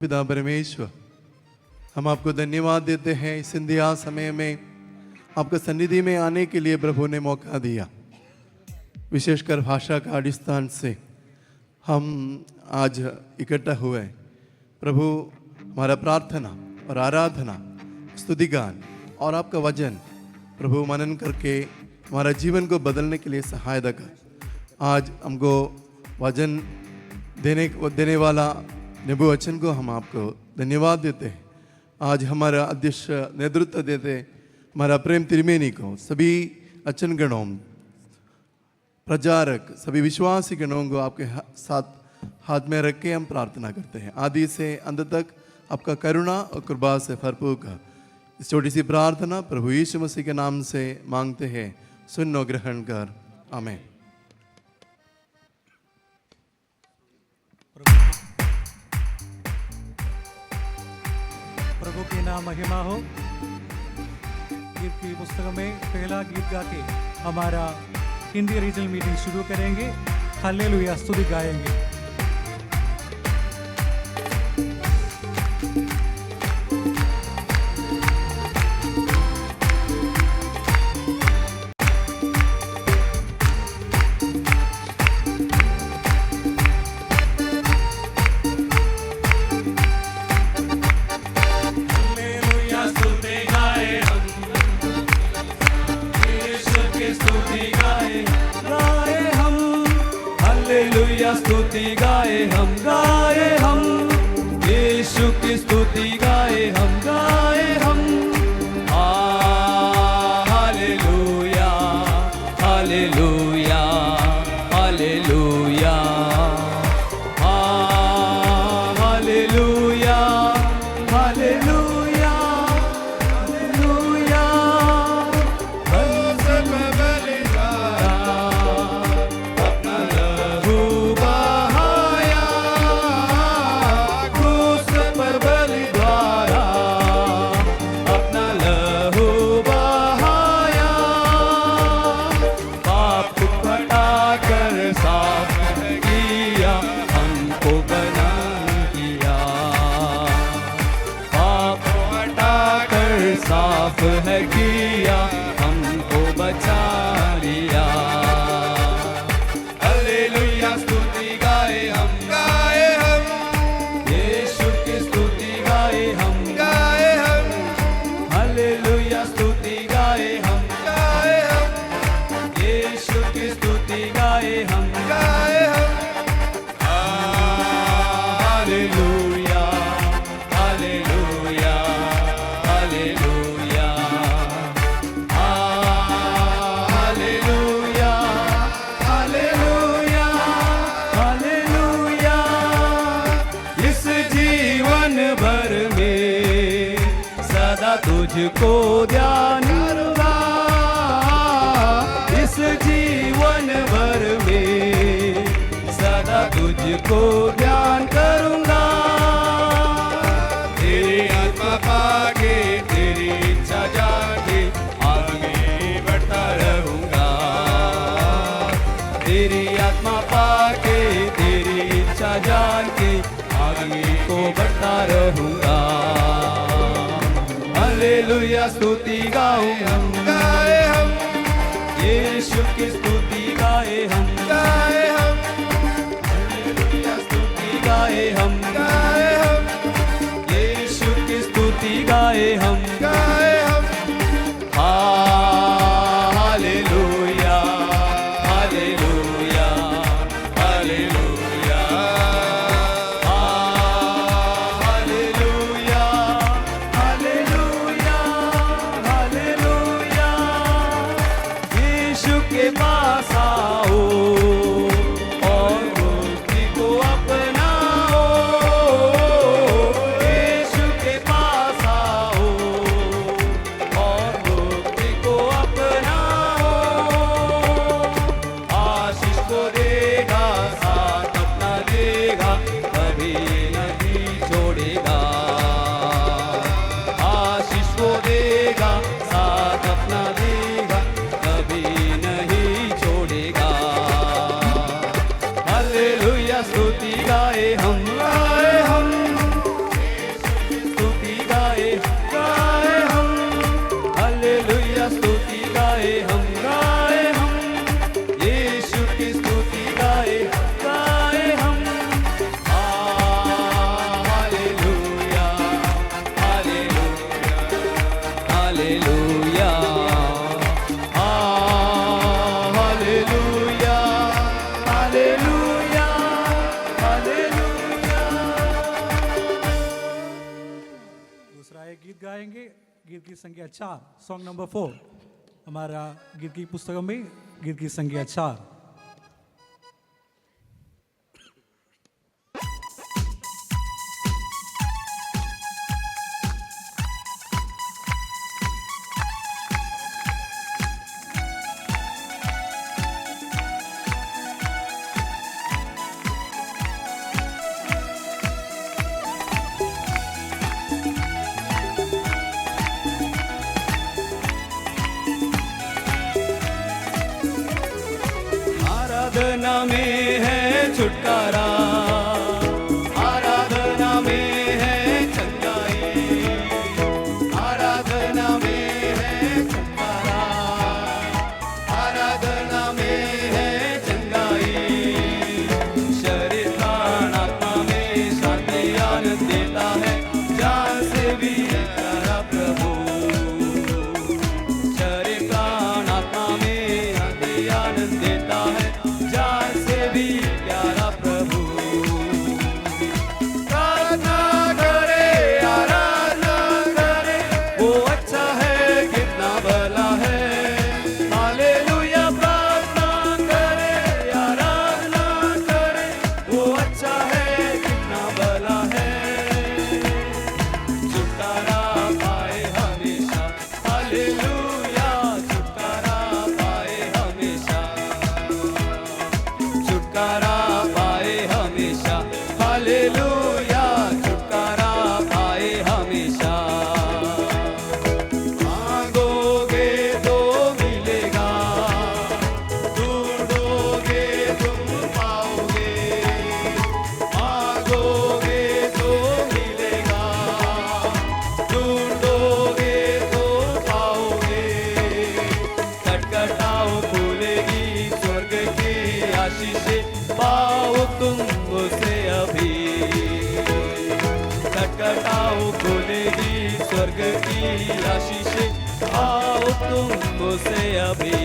पिता परमेश्वर, हम आपको धन्यवाद देते हैं इस संध्या समय में आपका सन्निधि में आने के लिए प्रभु ने मौका दिया। विशेषकर भाषा का अडिस्थान से हम आज इकट्ठा हुए। प्रभु, हमारा प्रार्थना और आराधना, स्तुतिगान और आपका वचन प्रभु मनन करके हमारा जीवन को बदलने के लिए सहायता कर। आज हमको वचन देने वाला नेबू वचन को हम आपको धन्यवाद देते हैं। आज हमारा अध्यक्ष नेतृत्व देते हमारा प्रेम त्रिवेणी को, सभी अचन गणों, प्रचारक, सभी विश्वासी गणों को आपके साथ हाथ में रख के हम प्रार्थना करते हैं। आदि से अंत तक आपका करुणा और कृपा से भरपूर कर इस छोटी सी प्रार्थना प्रभु यीशु मसीह के नाम से मांगते हैं। सुन और ग्रहण कर, आमीन। प्रभु की नाम महिमा हो। गीत की पुस्तक में पहला गीत गा के हमारा हिंदी रीजनल मीटिंग शुरू करेंगे। हालेलुया स्तुति गाएंगे। स्तुति गाए हम, गाए हम यीशु की स्तुति गाए हम, गाए हम। Hallelujah hallelujah hallelujah hallelujah hallelujah hallelujah. साफ है किया, हमको बचा लिया। हालेलुया स्तुति गाए हम, गाए हम यीशु की स्तुति गाए हम, गाए हम। हालेलुया स्तुति गाए हम, गाए हम यीशु की स्तुति गाए हम, गाए हम। Hallelujah hallelujah hallelujah hallelujah hallelujah hallelujah. इस जीवन भर में सदा तुझको ध्यान करूंगा, इस जीवन भर में सदा तुझको ध्यान करूंगा। तेरी आत्मा पाके तेरी इच्छा जाके आगे बढ़ता रहूंगा। तेरी आत्मा पाके तेरी इच्छा जान के आगे को बढ़ता रहूंगा। हालेलुया स्तुति गाए हम, गाए हम यीशु की स्तुति गाए हम, गाए हम। हालेलुया स्तुति गाए हम, गाए हम यीशु की स्तुति गाए हम, गाए हम। Hallelujah hallelujah hallelujah hallelujah hallelujah hallelujah गीत गाएंगे। गीत की संख्या 4, सॉन्ग नंबर 4। हमारा गीत की पुस्तकों में गीत की संख्या 4। आराधना में है छुटकारा, आराधना में है चंगाई, आराधना में है छुटकारा, आराधना में है चंगाई। शरीर प्राण आत्मा में शांति आनंद देता है, जान से भी प्यारा प्रभु। शरीर प्राण आत्मा में शांति आनंद देता है, जान से भी प्यारा प्रभु। प्रार्थना करे, आराधना करे, वो अच्छा है कितना भला है। हालेलुया। प्रार्थना करे, आराधना करे, वो अच्छा है कितना भला है। छुटकारा पाए हमेशा, हालेलुया। छुटकारा पाए हमेशा, छुटकारा पाए हमेशा, हालेलुया। छुटकारा पाए हमेशा। मांगोगे तो मिलेगा, ढूंढोगे तुम पाओगे। मांगोगे तो मिलेगा, ढूंढोगे तो पाओगे। खटखटाओ खुलेगी स्वर्ग की आशीषें, पाओ तुम उसे अभी। खटखटाओ खुलेगी स्वर्ग की आशीषें, पाओ तुम उसे अभी।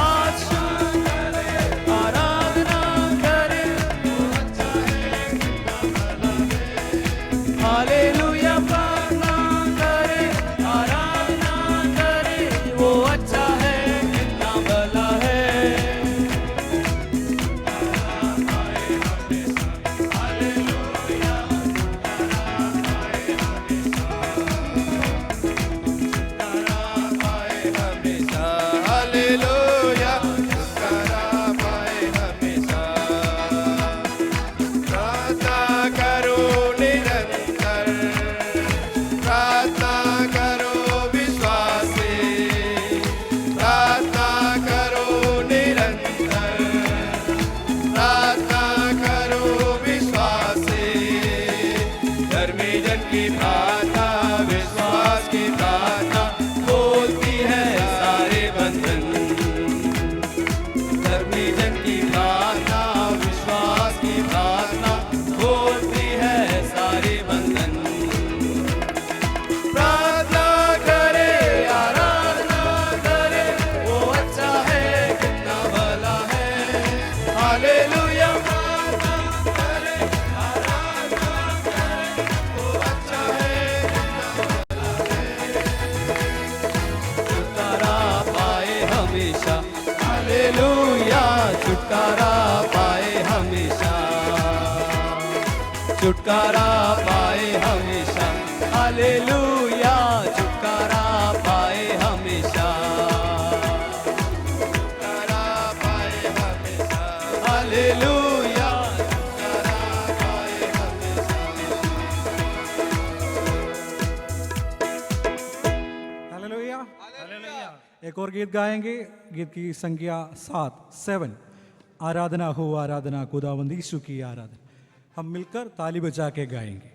आज शुरू करे, आराधना करे, वो अच्छा है कितना भला है। हालेलुया। प्रार्थना करे, आराधना करे, वो अच्छा है कितना भला है। हालेलुया। छुटकारा पाए हमेशा। प्रार्थना करो निरंतर, प्रार्थना करो विश्वास से, प्रार्थना करो निरंतर, प्रार्थना करो विश्वास से। धर्मी जन की प्रार्थना, विश्वास की प्रार्थना, खोलती है सारे बंधन। धर्मी जन की प्रार्थना, विश्वास की प्रार्थना, खोलती है सारे बंधन। प्रार्थना करे, आराधना करे, वो अच्छा है कितना भला है। हालेलुया। प्रार्थना करे, आराधना करे, वो अच्छा है कितना भला है। छुटकारा पाए हमेशा, हालेलुया। छुटकारा पाए हमेशा, छुटकारा पाए हमेशा, हालेलुया। छुटकारा पाए हमेशा, छुटकारा पाए हमेशा, हालेलुया। छुटकारा पाए हमेशा। हालेलुया। एक और गीत गाएंगे। गीत की संख्या 7, आराधना हो आराधना, खुदावंद यीशु की आराधना। हम मिलकर ताली बजा के गाएंगे।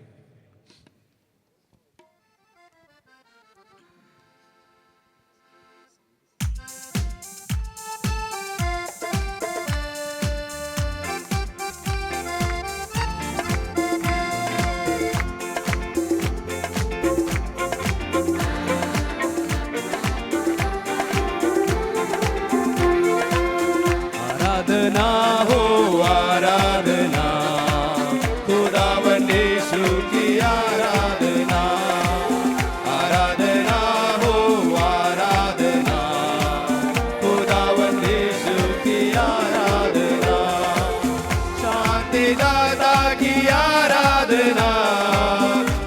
आराधना हो आराधना, खुदावंद यीशु आराधना,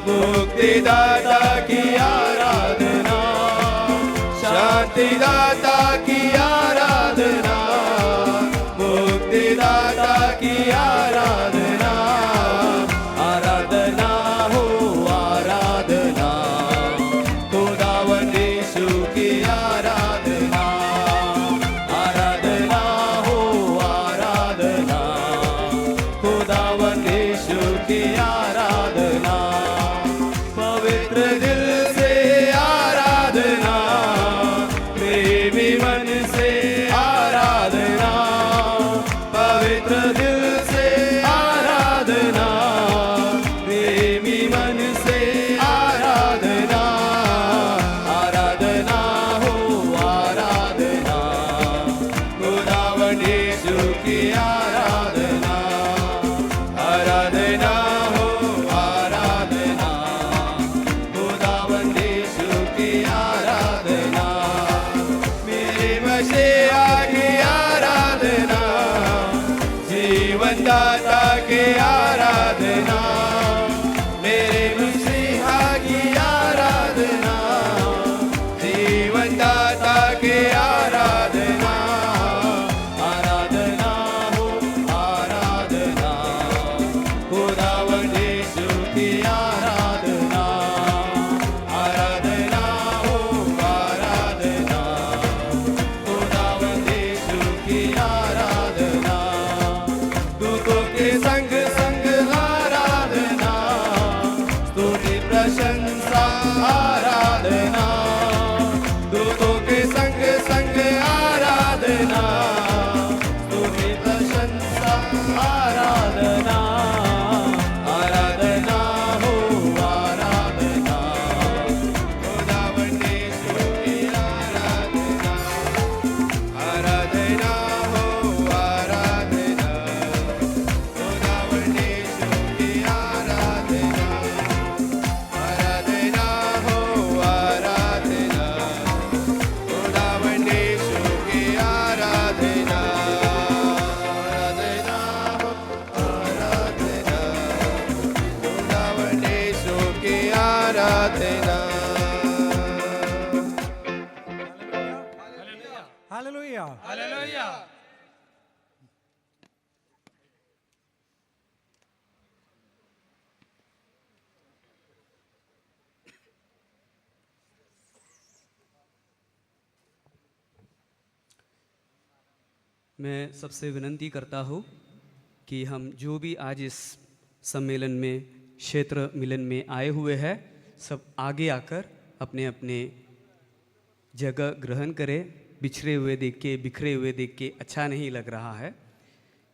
मुक्तिदाता की आराधना, शांतिदाता की आराधना, मुक्तिदाता की आराधना, आराधना हो आराधना, खुदावन यीशु की आराधना, आराधना हो आराधना, खुदावन यीशु की आराधना, पवित्र दिल से आराधना, प्रेमी मन से आराधना, पवित्र दिल से आराधना, प्रेमी मन से आराधना, आराधना हो आराधना, खुदावन यीशु की आराधना, आराधना हो आराधना, खुदावन यीशु की आराधना, मेरे मसीहा की आराधना, जीवन दाता की आराधना, मेरे मसीहा की आराधना, जीवन दाता की आराधना, आराधना हो आराधना, खुदावन यीशु की आराधना, आराधना हो आराधना, खुदावन यीशु की आराधना, दूतों के संग संग आराधना, स्तुति प्रशंसा आराधना, दूतों के संग संग आराधना, स्तुति प्रशंसा आराधना, आराधना हो आराधना, खुदावन यीशु की आराधना, आराधना हो आराधना, खुदावन यीशु की आराधना, आराधना हो आराधना, खुदावन यीशु की आराधना, आराधना हो आराधना, खुदावन यीशु की आराधना। हालेलुया। मैं सबसे विनती करता हूँ कि हम जो भी आज इस सम्मेलन में, क्षेत्र मिलन में आए हुए हैं, सब आगे आकर अपने अपने जगह ग्रहण करें। बिछड़े हुए देख के, बिखरे हुए देख के अच्छा नहीं लग रहा है,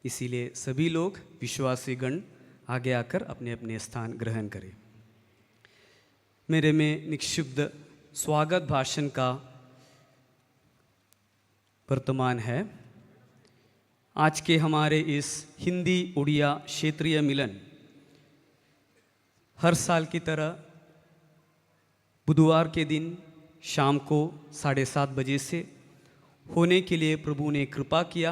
इसीलिए सभी लोग विश्वासी गण आगे आकर अपने अपने स्थान ग्रहण करें। मेरे में निक्षुब्ध स्वागत भाषण का वर्तमान है। आज के हमारे इस हिंदी उड़िया क्षेत्रीय मिलन हर साल की तरह बुधवार के दिन शाम को 7:30 बजे से होने के लिए प्रभु ने कृपा किया।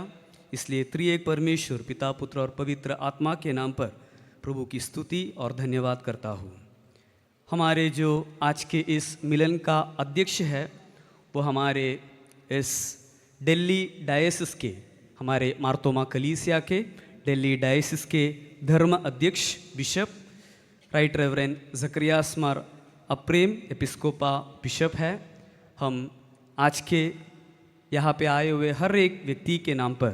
इसलिए त्रिएक परमेश्वर पिता, पुत्र और पवित्र आत्मा के नाम पर प्रभु की स्तुति और धन्यवाद करता हूँ। हमारे जो आज के इस मिलन का अध्यक्ष है वो हमारे इस दिल्ली डायसिस के, हमारे मार्तोमा कलीसिया के दिल्ली डायसिस के धर्म अध्यक्ष बिशप राइट रेवरेंड जकरियास मार अप्रेम एपिस्कोपा बिशप है। हम आज के यहाँ पे आए हुए हर एक व्यक्ति के नाम पर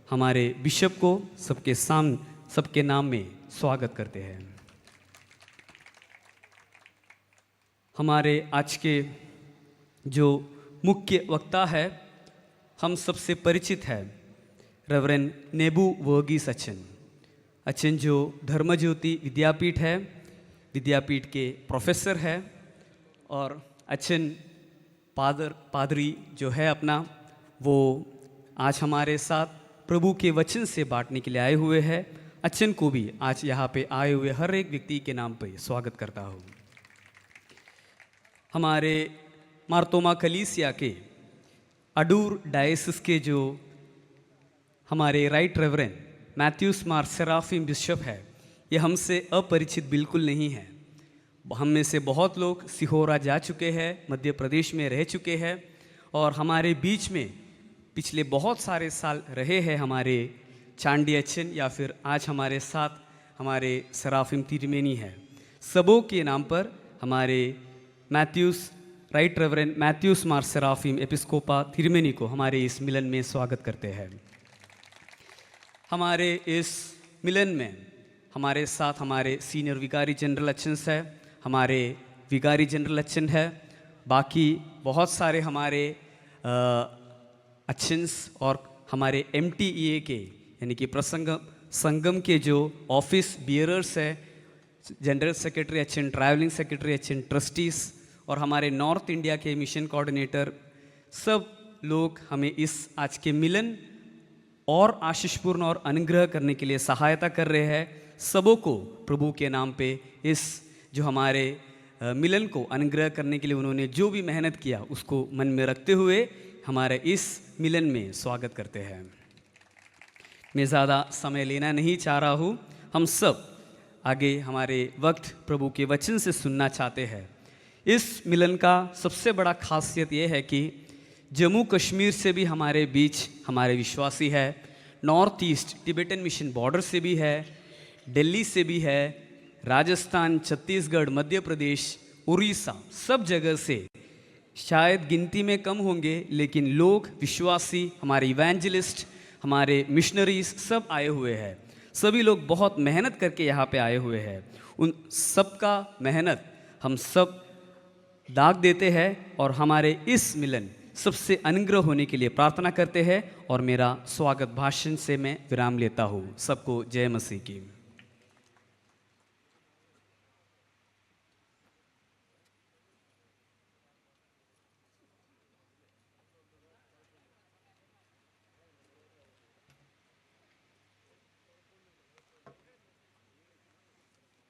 हमारे बिशप को सबके नाम में स्वागत करते हैं। हमारे आज के जो मुख्य वक्ता है, हम सबसे परिचित है रेवरेंड नेबू वर्गीस अचन जो धर्मज्योति विद्यापीठ है, विद्यापीठ के प्रोफेसर है, और अचन पादरी जो है अपना, वो आज हमारे साथ प्रभु के वचन से बांटने के लिए आए हुए हैं। अचन को भी आज यहाँ पे आए हुए हर एक व्यक्ति के नाम पे स्वागत करता हूँ। हमारे मार्तोमा कलीसिया के अडूर डायसिस के जो हमारे राइट रेवरेंड मैथ्यूस मार सेराफिम बिशप है, ये हमसे अपरिचित बिल्कुल नहीं है। हम में से बहुत लोग सिहोरा जा चुके हैं, मध्य प्रदेश में रह चुके हैं, और हमारे बीच में पिछले बहुत सारे साल रहे हैं हमारे चांडी अचन, या फिर आज हमारे साथ हमारे सराफिम तिरमेनी है। सबों के नाम पर हमारे मैथ्यूस, राइट रेवरेंड मैथ्यूस मार सराफिम एपिस्कोपा तिरमेनी को हमारे इस मिलन में स्वागत करते हैं। हमारे इस मिलन में हमारे साथ हमारे सीनियर विकारी जनरल अचन्स है, हमारे विकारी जनरल अचन है, बाकी बहुत सारे हमारे अचन्स और हमारे MTEA के यानी कि संगम के जो ऑफिस बियरर्स है, general secretary Achan, travelling secretary Achan, trustees और हमारे नॉर्थ इंडिया के मिशन कोऑर्डिनेटर, सब लोग हमें इस आज के मिलन और आशीषपूर्ण और अनुग्रह करने के लिए सहायता कर रहे हैं। सबों को प्रभु के नाम पे इस जो हमारे मिलन को अनुग्रह करने के लिए उन्होंने जो भी मेहनत किया उसको मन में रखते हुए हमारे इस मिलन में स्वागत करते हैं। मैं ज़्यादा समय लेना नहीं चाह रहा हूँ। हम सब आगे हमारे वक्त प्रभु के वचन से सुनना चाहते हैं। इस मिलन का सबसे बड़ा खासियत ये है कि जम्मू कश्मीर से भी हमारे बीच हमारे विश्वासी है, north east Tibetan mission border से भी है, दिल्ली से भी है, राजस्थान, छत्तीसगढ़, मध्य प्रदेश, उड़ीसा, सब जगह से शायद गिनती में कम होंगे, लेकिन लोग विश्वासी, हमारे इवेंजलिस्ट, हमारे मिशनरीज सब आए हुए हैं। सभी लोग बहुत मेहनत करके यहाँ पे आए हुए हैं। उन सब का मेहनत हम सब दाग देते हैं और हमारे इस मिलन सबसे अनुग्रह होने के लिए प्रार्थना करते हैं। और मेरा स्वागत भाषण से मैं विराम लेता हूँ। सबको जय मसीह की।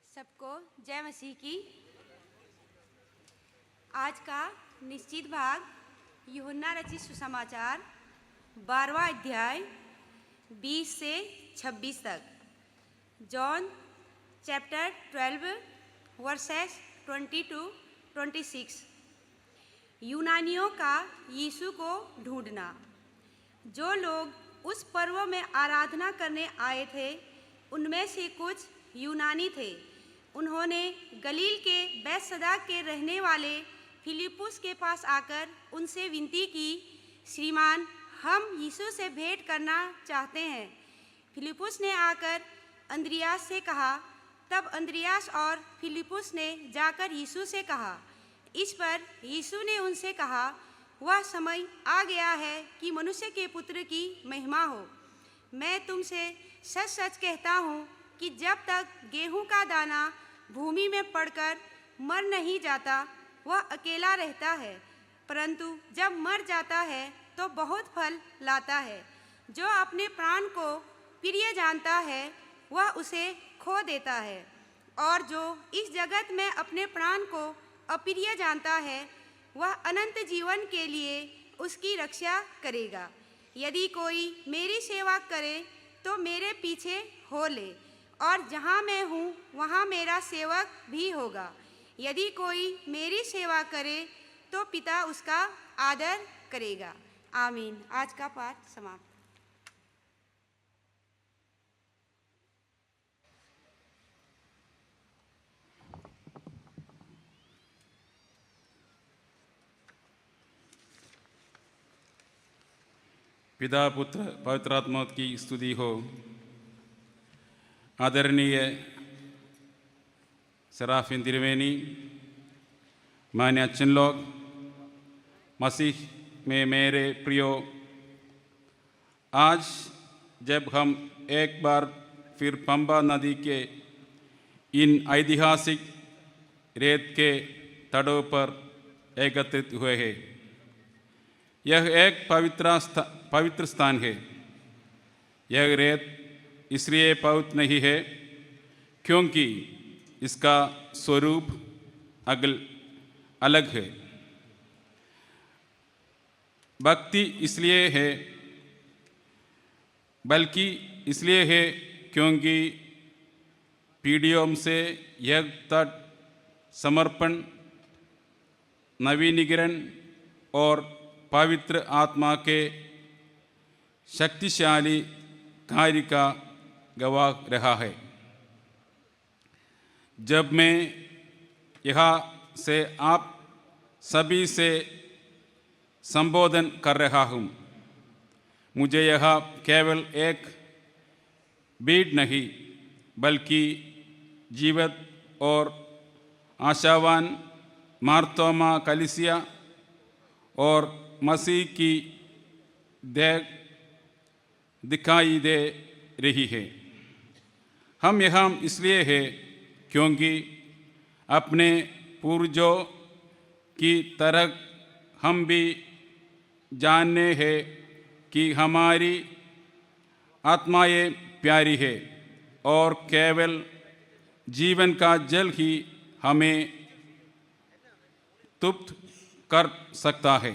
सबको जय मसीह की। आज का निश्चित भाग यूहन्ना रचित सुसमाचार 12वां अध्याय 20 से 26 तक। John chapter 12 versus 22-26। यूनानियों का यीशु को ढूंढना। जो लोग उस पर्व में आराधना करने आए थे उनमें से कुछ यूनानी थे। उन्होंने गलील के बैतसैदा के रहने वाले फिलिप्पुस के पास आकर उनसे विनती की, श्रीमान, हम यीशु से भेंट करना चाहते हैं। फिलिप्पुस ने आकर अंद्रियास से कहा। तब अंद्रियास और फिलिप्पुस ने जाकर यीशु से कहा। इस पर यीशु ने उनसे कहा, वह समय आ गया है कि मनुष्य के पुत्र की महिमा हो। मैं तुमसे सच सच कहता हूँ कि जब तक गेहूं का दाना भूमि में पड़कर मर नहीं जाता वह अकेला रहता है, परंतु जब मर जाता है तो बहुत फल लाता है। जो अपने प्राण को प्रिय जानता है वह उसे खो देता है, और जो इस जगत में अपने प्राण को अप्रिय जानता है वह अनंत जीवन के लिए उसकी रक्षा करेगा। यदि कोई मेरी सेवा करे तो मेरे पीछे हो ले, और जहाँ मैं हूँ वहाँ मेरा सेवक भी होगा। यदि कोई मेरी सेवा करे तो पिता उसका आदर करेगा। आमीन। आज का पाठ समाप्त। पिता, पुत्र, पवित्र आत्मा की स्तुति हो। आदरणीय सराफिन तिरमेनी, मान्य अचन लोग, मसीह में मेरे प्रियो, आज जब हम एक बार फिर पंबा नदी के इन ऐतिहासिक रेत के तटों पर एकत्रित हुए हैं, यह एक पवित्र स्थान है। यह रेत इसलिए पवित्र नहीं है क्योंकि इसका स्वरूप अलग है। भक्ति इसलिए है, बल्कि इसलिए है क्योंकि पीढ़ियों से यज्ञ तट समर्पण, नवीनीकरण और पवित्र आत्मा के शक्तिशाली कार्य का गवाह रहा है। जब मैं यहाँ से आप सभी से संबोधन कर रहा हूँ, मुझे यह केवल एक भीड़ नहीं बल्कि जीवित और आशावान मार्तोमा कलीसिया और मसीह की देख दिखाई दे रही है। हम यहाँ इसलिए हैं क्योंकि अपने पूर्वजों की तरह हम भी जानने हैं कि हमारी आत्माएं प्यारी है और केवल जीवन का जल ही हमें तृप्त कर सकता है।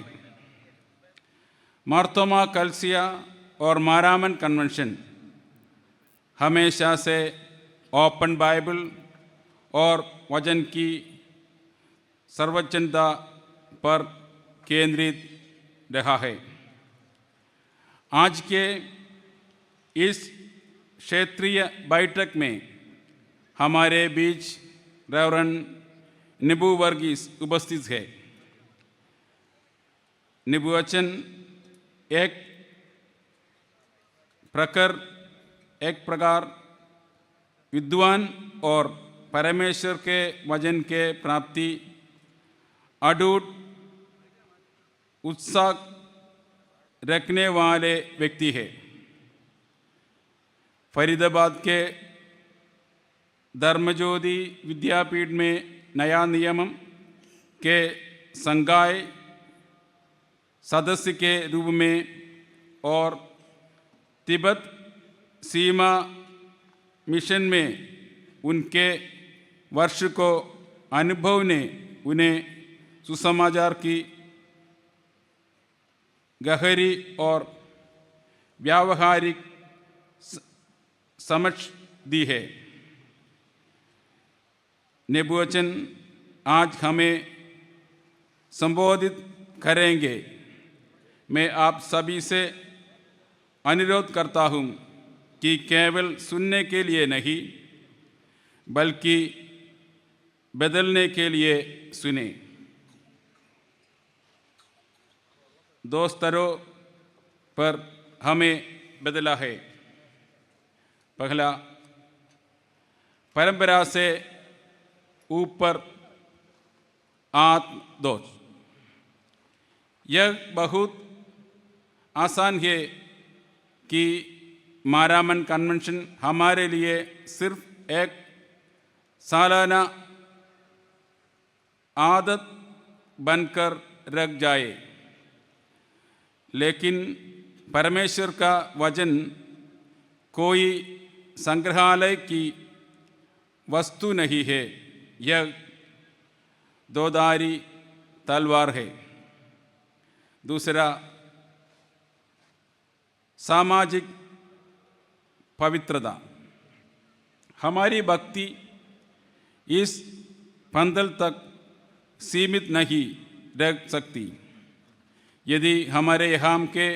मार्तोमा कलीसिया और मारामन कन्वेंशन हमेशा से ओपन बाइबल और वचन की सर्वजनता पर केंद्रित रहा है। आज के इस क्षेत्रीय बैठक में हमारे बीच रेवरेंड निबू वर्गीस उपस्थित है। निबुवचन एक प्रकार विद्वान और परमेश्वर के वचन के प्राप्ति अटूट उत्साह रखने वाले व्यक्ति है। फरीदाबाद के धर्मज्योति विद्यापीठ में नया नियम के संकाय सदस्य के रूप में और तिब्बत सीमा मिशन में उनके वर्ष को अनुभव ने उन्हें सुसमाचार की गहरी और व्यावहारिक समझ दी है। निबुवचन आज हमें संबोधित करेंगे। मैं आप सभी से अनुरोध करता हूँ कि केवल सुनने के लिए नहीं बल्कि बदलने के लिए सुने। दो स्तरों पर हमें बदला है। पहला, परंपरा से ऊपर आत्मदोष। यह बहुत आसान है कि मारामन कन्वेंशन हमारे लिए सिर्फ एक सालाना आदत बनकर रख जाए, लेकिन परमेश्वर का वचन कोई संग्रहालय की वस्तु नहीं है। यह दोधारी तलवार है। दूसरा, सामाजिक पवित्रता। हमारी भक्ति इस पंथल तक सीमित नहीं रह सकती। यदि हमारे यहाँ के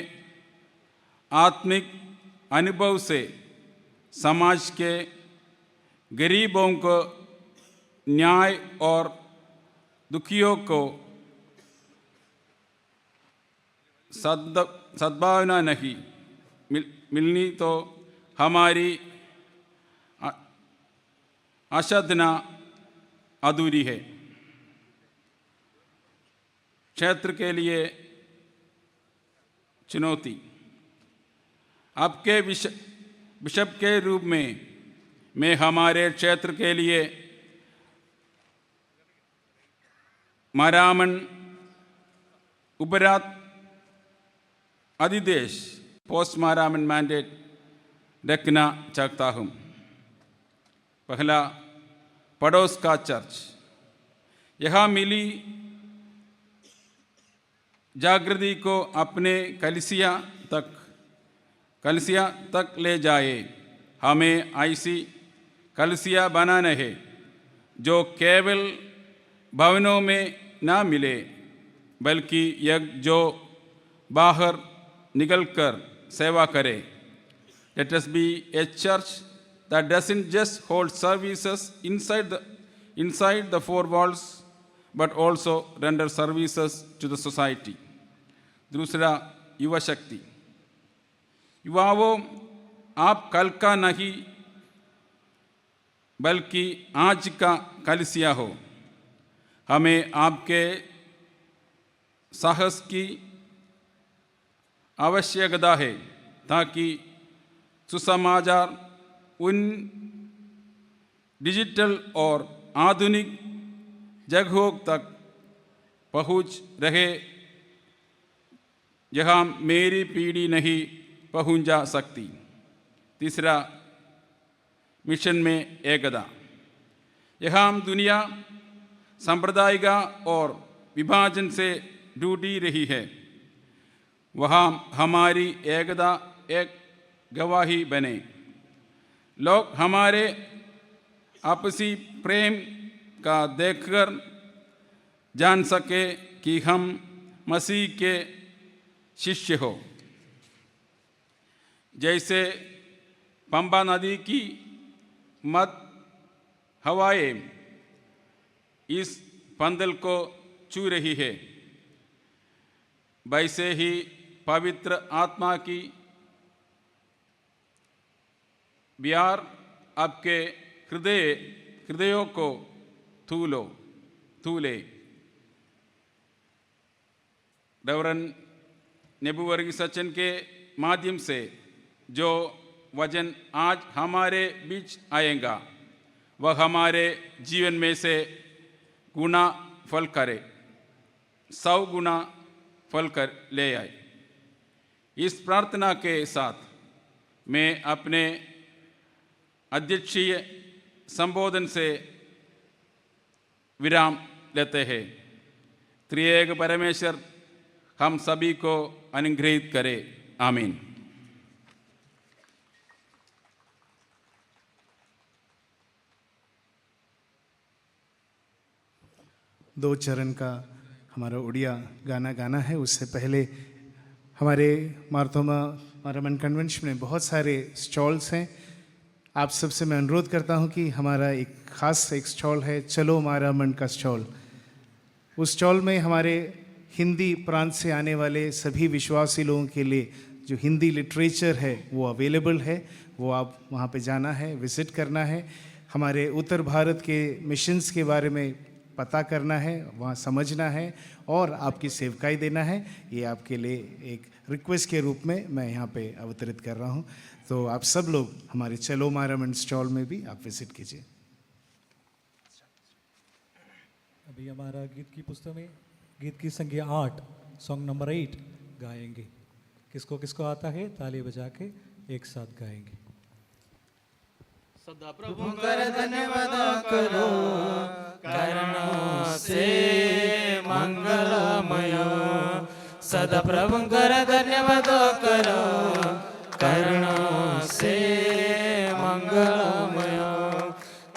आत्मिक अनुभव से समाज के गरीबों को न्याय और दुखियों को सद्भावना नहीं मिलनी तो हमारी आराधना अधूरी है। क्षेत्र के लिए चुनौती। आपके बिशप के रूप में मैं हमारे क्षेत्र के लिए मारामन उपरात अधिदेश पोस्ट मारामन मैंडेट रखना चाहता हूँ। पहला, पड़ोस का चर्च। यहाँ मिली जागृति को अपने कलीसिया तक ले जाए। हमें ऐसी कलसिया बनाना है जो केवल भवनों में ना मिले बल्कि यह जो बाहर निकलकर सेवा करे. Let us be a church that doesn't just hold services inside the four walls but also render services to the society. दूसरा, युवा शक्ति. युवाओं, आप कल का नहीं बल्कि आज का कलीसिया हो. हमें आपके साहस की आवश्यकता है ताकि सुसमाचार उन डिजिटल और आधुनिक जगहों तक पहुंच रहे जहां मेरी पीढ़ी नहीं पहुंच जा सकती. तीसरा, मिशन में एकता. यहाँ दुनिया सांप्रदायिक और विभाजन से टूटी रही है. वहाँ हमारी एकता एक गवाही बने. लोग हमारे आपसी प्रेम का देखकर जान सके कि हम मसीह के शिष्य हो. जैसे पंबा नदी की मत हवाएं इस पंदल को छू रही है, वैसे ही पवित्र आत्मा की प्यार आपके हृदयों को थूले. रेवरेंड नेबुवर्गीस सचिन के माध्यम से जो वचन आज हमारे बीच आएगा वह हमारे जीवन में से गुना फल करे, 100 गुना फल कर ले आए. इस प्रार्थना के साथ मैं अपने अध्यक्षीय संबोधन से विराम लेते हैं. त्रिएक परमेश्वर हम सभी को अनुग्रहित करे. आमीन. दो चरण का हमारा उड़िया गाना है. उससे पहले हमारे मार्थोमा मारामन कन्वेंशन में बहुत सारे स्टॉल्स हैं. आप सबसे मैं अनुरोध करता हूं कि हमारा एक स्टॉल है, चलो मारामन का स्टॉल. उस स्टॉल में हमारे हिंदी प्रांत से आने वाले सभी विश्वासी लोगों के लिए जो हिंदी लिटरेचर है वो अवेलेबल है. वो आप वहाँ पे जाना है, विज़िट करना है, हमारे उत्तर भारत के मिशंस के बारे में पता करना है, वहाँ समझना है और आपकी सेवकाई देना है. ये आपके लिए एक रिक्वेस्ट के रूप में मैं यहाँ पे अवतरित कर रहा हूँ. तो आप सब लोग हमारे चलो मारामन स्टॉल में भी आप विजिट कीजिए. अभी हमारा गीत की पुस्तक में गीत की संख्या 8, सॉन्ग नंबर 8 गाएंगे. किसको किसको आता है ताली बजा के एक साथ गाएंगे. सदा प्रभु कर धन्यवाद करो, कारणों से मंगलमय. सदा प्रभु कर धन्यवाद करो, कारणों से मंगलमय.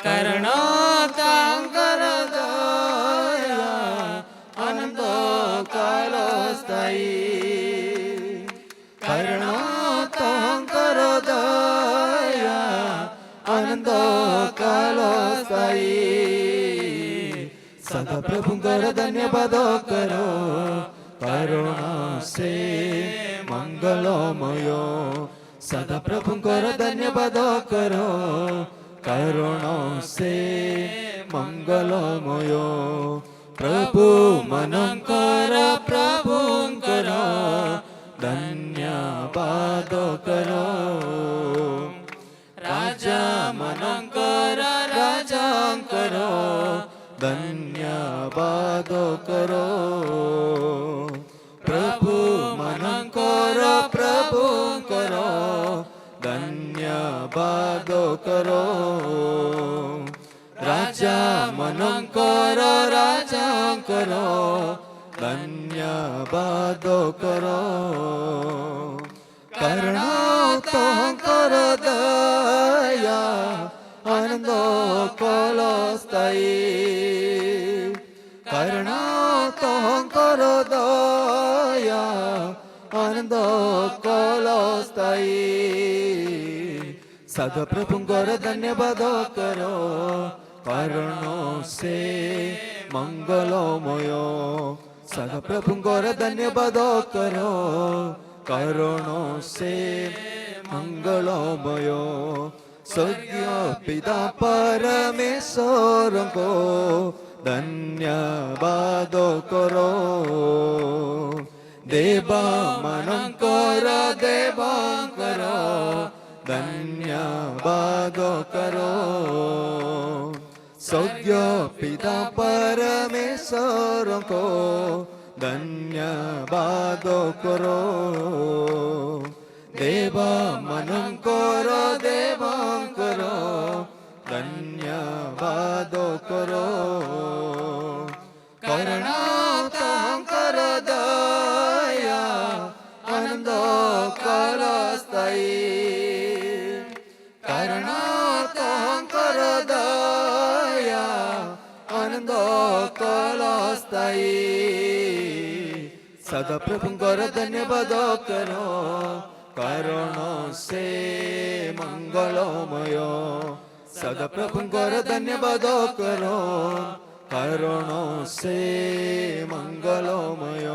कारणों तांकर दया अनंत काल स्थायी. कारणों तांकर दया अनंत काल स्थायी. सदा प्रभुंकर धन्यवाद करो, करुणा से मंगलमय. सदा प्रभुंकर धन्यवाद करो, करुणा से मंगलमय. प्रभु मनंकर प्रभुंकर धन्यवाद करो. राजा मनंकर राजांकर धन्यवाद करो. प्रभु मनंकर प्रभुंकर धन्यवाद करो. राजा मनंकर राजांकर धन्यवाद करो. करुणा तोहंकर दया आनंद ସ୍ଥାୟୀ କାରଣ ତୋଙ୍କର ଦୟା ଆନନ୍ଦ କଲ ସ୍ଥାୟୀ ସଦାପ୍ରଭୁଙ୍କର ଧନ୍ୟବାଦ କର କାରଣ ସେ ମଙ୍ଗଳମୟ ସଦାପ୍ରଭୁଙ୍କର ଧନ୍ୟବାଦ କର କାରଣ ସେ ମଙ୍ଗଳମୟ ସ୍ୱର୍ଗୀୟ ପିତା ପରମେଶ୍ୱରଙ୍କୁ ଧନ୍ୟବାଦ କର ଦେବମାନଙ୍କର ଦେବଙ୍କର ଧନ୍ୟବାଦ କର ସ୍ୱର୍ଗୀୟ ପିତା ପରମେଶ୍ୱରଙ୍କୁ ଧନ୍ୟବାଦ କର ଦେବମାନଙ୍କର ଦେବଙ୍କର ଧନ୍ୟବାଦ କର କାରଣ ତାଙ୍କର ଦୟା ଆନନ୍ଦ କଲ ସ୍ଥାୟୀ କାରଣ ତାଙ୍କର ଦୟା ଆନନ୍ଦ କଲ ସ୍ଥାୟୀ ସଦାପ୍ରଭୁଙ୍କର ଧନ୍ୟବାଦ କର କାରଣ ସେ ମଙ୍ଗଳମୟ ସଦାପ୍ରଭୁଙ୍କର ଧନ୍ୟବାଦ କର କାରଣ ସେ ମଙ୍ଗଳମୟ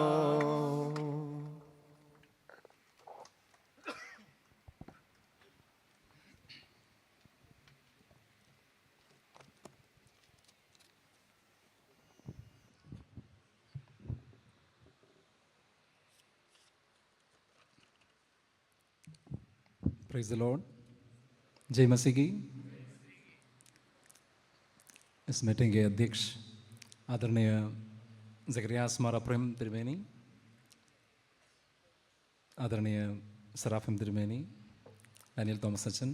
प्रेज द लॉर्ड। जय मसीह की। इस मीटिंग के अध्यक्ष आदरणीय ज़करिया स्मारा प्रेम त्रिवेणी, आदरणीय Seraphim Triveni, Daniel Thomas Sachin,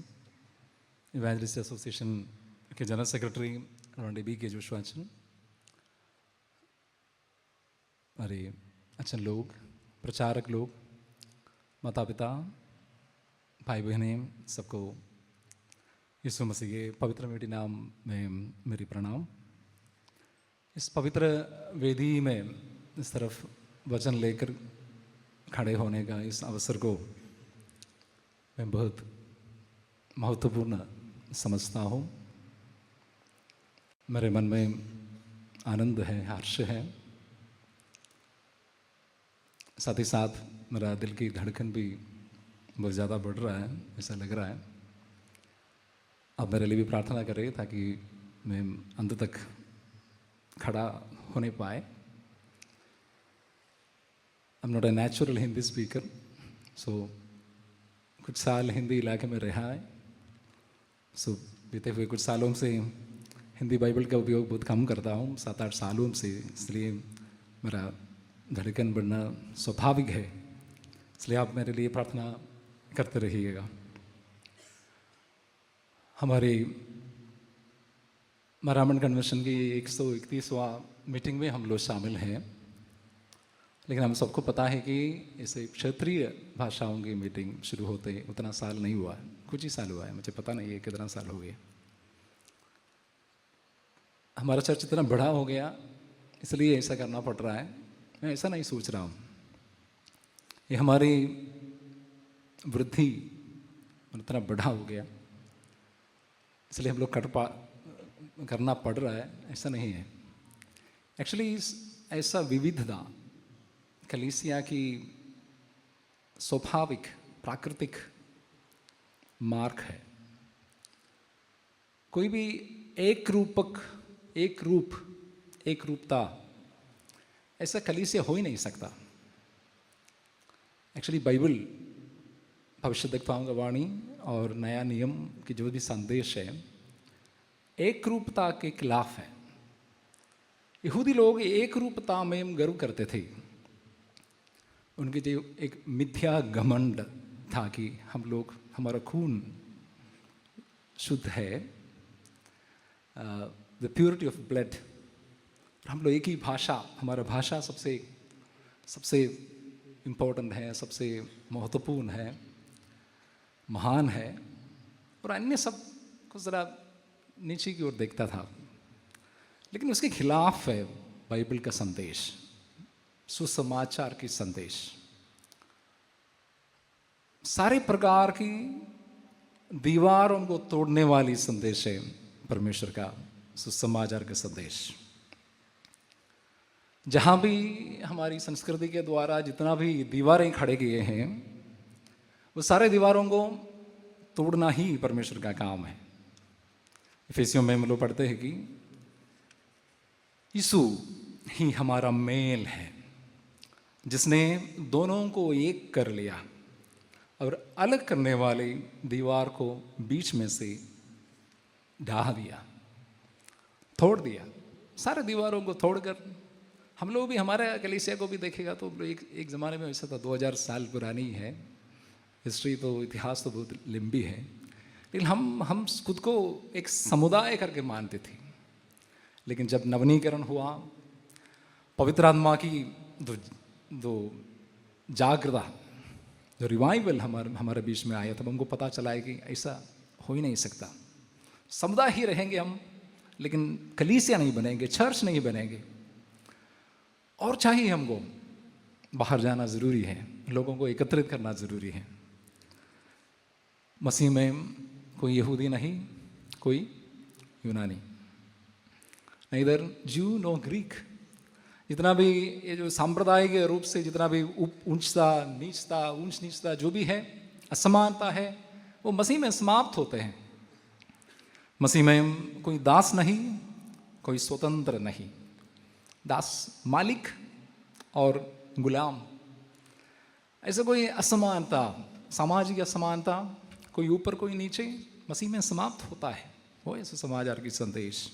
evangelist association के general secretary Rondy B K Joshua Achan, हमारे अचन लोग, प्रचारक लोग, माता पिता, भाई बहनें, सबको यीशु मसीह के पवित्र मीठी नाम में मेरी प्रणाम। इस पवित्र वेदी में इस तरफ वचन लेकर खड़े होने का इस अवसर को मैं बहुत महत्वपूर्ण समझता हूँ। मेरे मन में आनंद है, हर्ष है, साथ ही साथ मेरा दिल की धड़कन भी बहुत ज़्यादा बढ़ रहा है, ऐसा लग रहा है। आप मेरे लिए भी प्रार्थना करें ताकि मैं अंत तक खड़ा होने पाए। I am not a natural Hindi speaker, so कुछ साल हिंदी इलाके में रहा है, सो बीते हुए कुछ सालों से हिंदी बाइबल का उपयोग बहुत कम करता हूँ, 7-8 सालों से, इसलिए मेरा धड़कन बढ़ना स्वाभाविक है। इसलिए आप मेरे लिए प्रार्थना करते रहिएगा। हमारी मरामन कन्वेंशन की 131वां मीटिंग में हम लोग शामिल हैं, लेकिन हम सबको पता है कि इसे क्षेत्रीय भाषाओं की मीटिंग शुरू होते उतना साल नहीं हुआ है, कुछ ही साल हुआ है, मुझे पता नहीं है कितना साल हो गया। हमारा चर्च इतना बड़ा हो गया इसलिए ऐसा करना पड़ रहा है, मैं ऐसा नहीं सोच रहा हूँ। ये हमारी वृद्धि इतना बड़ा हो गया इसलिए हम लोग करना पड़ रहा है, ऐसा नहीं है। एक्चुअली ऐसा विविधता कलीसिया की स्वाभाविक प्राकृतिक मार्ग है। कोई भी एकरूपता ऐसा कलीसिया हो ही नहीं सकता। एक्चुअली बाइबल, भविष्यद्वक्ताओं का वाणी और नया नियम की जो भी संदेश है एक रूपता के खिलाफ है। यहूदी लोग एक रूपता में गर्व करते थे। उनके जो एक मिथ्या घमंड था कि हम लोग, हमारा खून शुद्ध है, द प्योरिटी ऑफ ब्लड, हम लोग एक ही भाषा, हमारा भाषा सबसे इम्पोर्टेंट है, सबसे महत्वपूर्ण है, महान है, और अन्य सब को ज़रा नीचे की ओर देखता था। लेकिन उसके खिलाफ है बाइबल का संदेश, सुसमाचार की संदेश। सारे प्रकार की दीवारों को तोड़ने वाली संदेश है परमेश्वर का सुसमाचार का संदेश। जहां भी हमारी संस्कृति के द्वारा जितना भी दीवारें खड़े किए हैं, वो सारे दीवारों को तोड़ना ही परमेश्वर का काम है। इफिसियों में हम लोग पढ़ते हैं कि यीशु ही हमारा मेल है, जिसने दोनों को एक कर लिया और अलग करने वाली दीवार को बीच में से ढा दिया, तोड़ दिया। सारे दीवारों को तोड़कर हम लोग भी, हमारे कलीसिया को भी देखेगा तो एक ज़माने में ऐसा था, 2000 साल पुरानी है हिस्ट्री, तो इतिहास तो बहुत लंबी है, लेकिन हम खुद को एक समुदाय करके मानते थे। लेकिन जब नवनीकरण हुआ, पवित्र आत्मा की जो जागृता, जो रिवाइवल हमारे बीच में आया, तब हमको पता चला है कि ऐसा हो ही नहीं सकता। समुदाय ही रहेंगे हम, लेकिन कलीसिया नहीं बनेंगे, चर्च नहीं बनेंगे। और चाहिए हमको बाहर जाना ज़रूरी है, लोगों को एकत्रित करना ज़रूरी है। मसीह में कोई यहूदी नहीं, कोई यूनानी, neither Jew nor Greek। जितना भी ये जो सांप्रदायिक रूप से जितना भी ऊंच नीचता जो भी है, असमानता है, वो मसीह में समाप्त होते हैं। मसीह में कोई दास नहीं, कोई स्वतंत्र नहीं। दास मालिक और गुलाम, ऐसे कोई असमानता, सामाजिक असमानता, कोई ऊपर कोई नीचे, मसीह में समाप्त होता है। वो ऐसे समाचार की संदेश,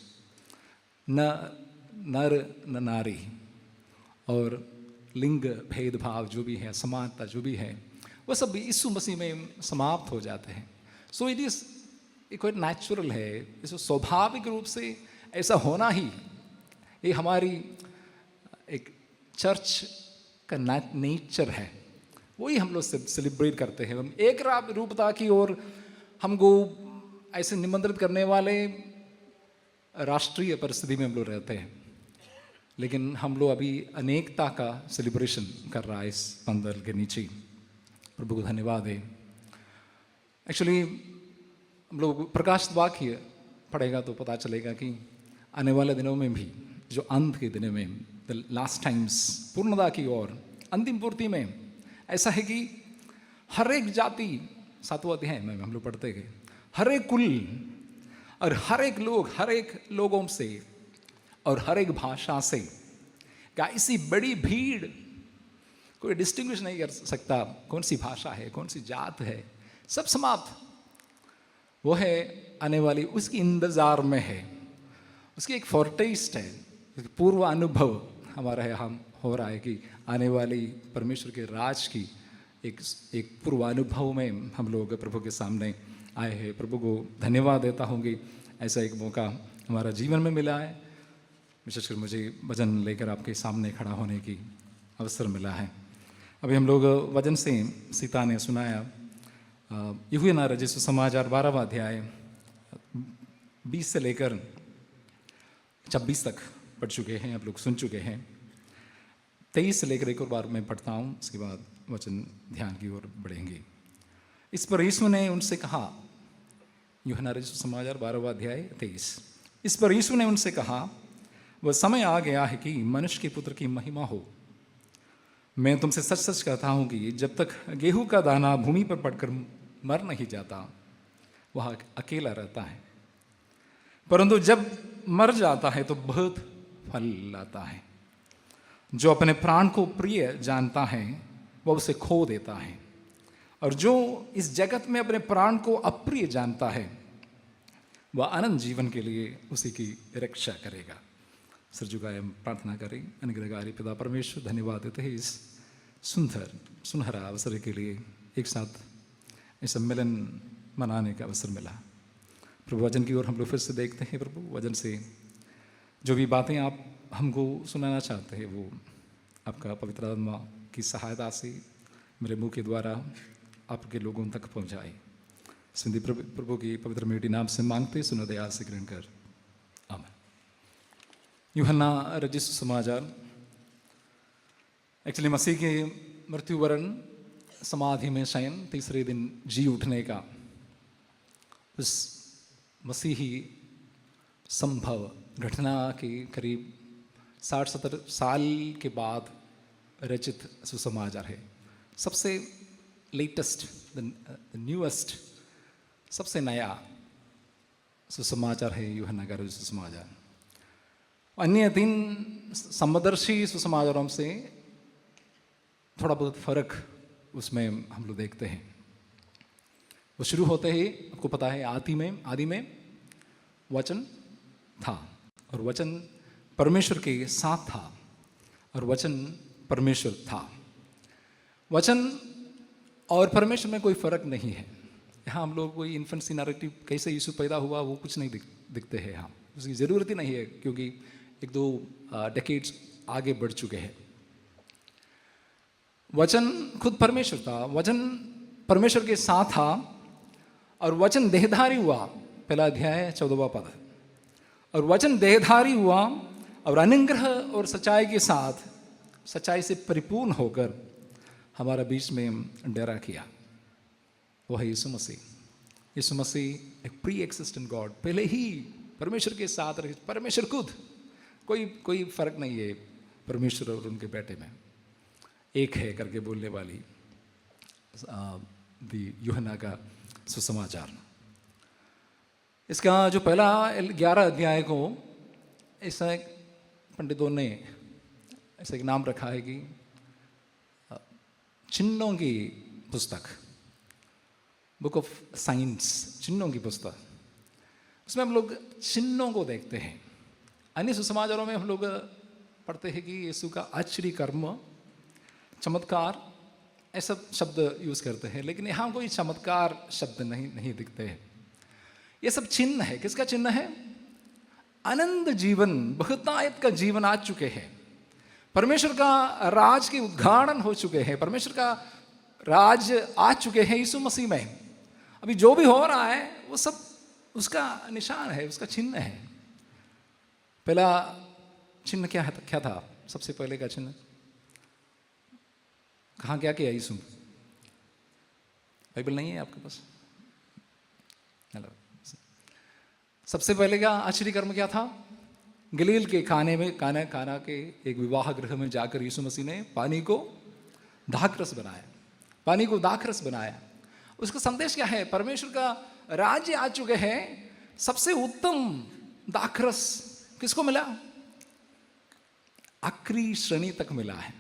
न नर न नारी और लिंग भेदभाव जो भी है, समानता जो भी है, वो सब यीशु मसीह में समाप्त हो जाते हैं। सो इट इज कोई नेचुरल है, इसे स्वाभाविक रूप से ऐसा होना ही, ये हमारी एक चर्च का नेचर है। वही हम लोग सेलिब्रेट करते हैं। हम एक रूपता की ओर हमको ऐसे निमंत्रित करने वाले राष्ट्रीय परिस्थिति में हम लोग रहते हैं, लेकिन हम लोग अभी अनेकता का सेलिब्रेशन कर रहा है इस पंदल के नीचे। प्रभु को धन्यवाद है। एक्चुअली हम लोग प्रकाशित वाक्य पढ़ेगा तो पता चलेगा कि आने वाले दिनों में भी, जो अंत के दिनों में, द लास्ट टाइम्स, पूर्णता की ओर, अंतिम पूर्ति में ऐसा है कि हर एक जाति, 7वां अध्याय में हम लोग पढ़ते गए, हर एक कुल और हर एक लोग, हर एक लोगों से और हर एक भाषा से, क्या इसी बड़ी भीड़, कोई डिस्टिंग्विश नहीं कर सकता कौन सी भाषा है, कौन सी जात है, सब समाप्त। वो है आने वाली, उसकी इंतजार में है, उसकी एक फॉरटेस्ट है, पूर्व अनुभव हमारा है, हम हो रहा है कि आने वाली परमेश्वर के राज की एक पूर्वानुभव में हम लोग प्रभु के सामने आए हैं। प्रभु को धन्यवाद देता हूँ कि ऐसा एक मौका हमारा जीवन में मिला है। विशेषकर मुझे वचन लेकर आपके सामने खड़ा होने की अवसर मिला है। अभी हम लोग वचन से सीता ने सुनाया, यूहन्ना रचित सुसमाचार 12वां अध्याय 20 से लेकर 26 तक पढ़ चुके हैं, आप लोग सुन चुके हैं। 23 से लेकर एक और बार मैं पढ़ता हूँ, उसके बाद वचन ध्यान की ओर बढ़ेंगे। इस पर यीशु ने उनसे कहा, यूहन्ना रचित सुसमाचार 12वां अध्याय 23। इस पर यीशु ने उनसे कहा, वह समय आ गया है कि मनुष्य के पुत्र की महिमा हो। मैं तुमसे सच सच कहता हूँ कि जब तक गेहूं का दाना भूमि पर पड़कर मर नहीं जाता, वह अकेला रहता है, परंतु जब मर जाता है तो बहुत फल लाता है। जो अपने प्राण को प्रिय जानता है वह उसे खो देता है, और जो इस जगत में अपने प्राण को अप्रिय जानता है वह अनंत जीवन के लिए उसी की रक्षा करेगा। सिर झुकाए हम प्रार्थना करें। अनुग्रहकारी पिता परमेश्वर, धन्यवाद देते हैं इस सुनहरा अवसर के लिए, एक साथ इस सम्मेलन मनाने का अवसर मिला। प्रभु वचन की ओर हम लोग फिर से देखते हैं। प्रभु वचन से जो भी बातें आप हमको सुनाना चाहते हैं, वो आपका पवित्र आत्मा की सहायता से मेरे मुंह के द्वारा आपके लोगों तक पहुंचाए। सिंधी प्रभु की पवित्र मीठी नाम से मांगते, सुनो दया से ग्रहण कर, आमीन। यूहन्ना रचित सुसमाचार। एक्चुअली मसीह के मृत्यु वरण, समाधि में शयन, तीसरे दिन जी उठने का उस मसीही संभव घटना के करीब 60-70 साल के बाद रचित सुसमाचार है। सबसे लेटेस्ट, न्यूएस्ट, सबसे नया सुसमाचार है यूहन्ना का रचित सुसमाचार। अन्य 3 समदर्शी सुसमाचारों से थोड़ा बहुत फर्क उसमें हम लोग देखते हैं। वो शुरू होते ही आपको पता है, आदि में वचन था और वचन परमेश्वर के साथ था और वचन परमेश्वर था। वचन और परमेश्वर में कोई फर्क नहीं है। यहाँ हम लोग कोई इन्फेंसी नैरेटिव कैसे यीशु पैदा हुआ वो कुछ नहीं दिखते हैं यहाँ, उसकी ज़रूरत ही नहीं है क्योंकि 1-2 डेकेड्स आगे बढ़ चुके हैं। वचन खुद परमेश्वर था, वचन परमेश्वर के साथ था और वचन देहधारी हुआ, पहला अध्याय 14वां पद। और वचन देहधारी हुआ और अनुग्रह और सच्चाई के साथ, सच्चाई से परिपूर्ण होकर हमारा बीच में डेरा किया। वो है यीशु मसीह। यीशु मसीह एक प्री एक्सिस्टेंट गॉड, पहले ही परमेश्वर के साथ रहे। परमेश्वर खुद, कोई फर्क नहीं है परमेश्वर और उनके बेटे में, एक है करके बोलने वाली यूहन्ना का सुसमाचार। इसका जो पहला 11 अध्याय को ऐसा एक पंडितों ने ऐसा एक नाम रखा है कि चिन्हों की पुस्तक, बुक ऑफ साइंस, चिन्हों की पुस्तक। उसमें हम लोग चिन्हों को देखते हैं। अन्य सुसमाचारों में हम लोग पढ़ते हैं कि यीशु का आश्चर्य कर्म, चमत्कार, ऐसा शब्द यूज करते हैं, लेकिन यहाँ कोई चमत्कार शब्द नहीं दिखते हैं। ये सब चिन्ह है। किसका चिन्ह है? अनंत जीवन, बहुतायत का जीवन आ चुके हैं। परमेश्वर का राज के उद्घाटन हो चुके हैं। परमेश्वर का राज आ चुके हैं यीशु मसीह में। अभी जो भी हो रहा है वो सब उसका निशान है, उसका चिन्ह है। पहला चिन्ह क्या था? सबसे पहले का चिन्ह कहाँ क्या किया यीशु? बाइबल नहीं है आपके पास? हेलो, सबसे पहले का आश्चर्य कर्म क्या था? गलील के काना के एक विवाह गृह में जाकर यीशु मसीह ने पानी को दाखरस बनाया। उसका संदेश क्या है? परमेश्वर का राज्य आ चुके हैं। सबसे उत्तम दाखरस किसको मिला? आखिरी श्रेणी तक मिला है।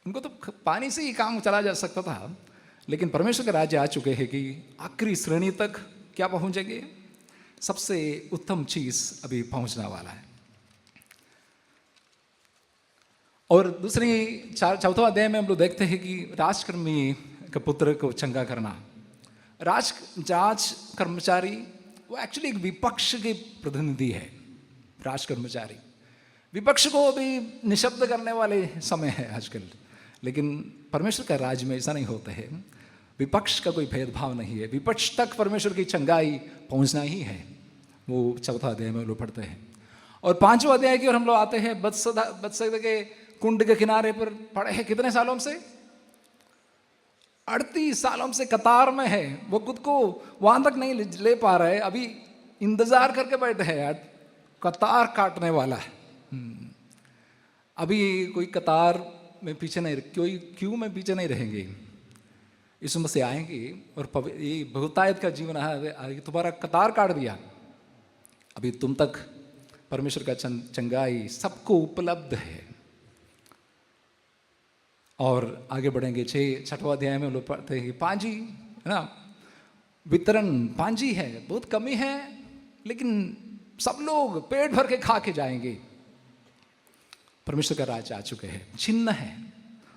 उनको तो पानी से ही काम चला जा सकता था, लेकिन परमेश्वर का राज्य आ चुके हैं कि आखिरी श्रेणी तक क्या पहुंचेंगे? सबसे उत्तम चीज अभी पहुंचने वाला है। और दूसरी चौथा अध्याय में हम लोग देखते हैं कि राजकर्मी के पुत्र को चंगा करना। जांच कर्मचारी वो एक्चुअली एक विपक्ष के प्रतिनिधि है। राजकर्मचारी विपक्ष को अभी निशब्द करने वाले समय है आजकल, लेकिन परमेश्वर का राज्य में ऐसा नहीं होता है। विपक्ष का कोई भेदभाव नहीं है। विपक्ष तक परमेश्वर की चंगाई पहुंचना ही है। वो चौथा अध्याय में लोग पढ़ते हैं। और 5वां अध्याय की ओर हम लोग आते हैं। बत्सदा के कुंड के किनारे पर पड़े हैं कितने सालों से? 38 सालों से कतार में है। वो खुद को वहां तक नहीं ले पा रहे, अभी इंतजार करके बैठे हैं यार, कतार काटने वाला है। अभी कोई कतार में पीछे नहीं, क्यों में पीछे नहीं रहेंगे। यीशु मसीह आएंगे और ये बहुतायत का जीवन आएगा, तुम्हारा कतार काट दिया। अभी तुम तक परमेश्वर का चंगाई सबको उपलब्ध है। और आगे बढ़ेंगे 6वां अध्याय में हम लोग पढ़ते हैं पांजी है ना, वितरण पांजी है, बहुत कमी है, लेकिन सब लोग पेट भर के खा के जाएंगे। परमेश्वर का राज आ चुके हैं, चिन्ह है।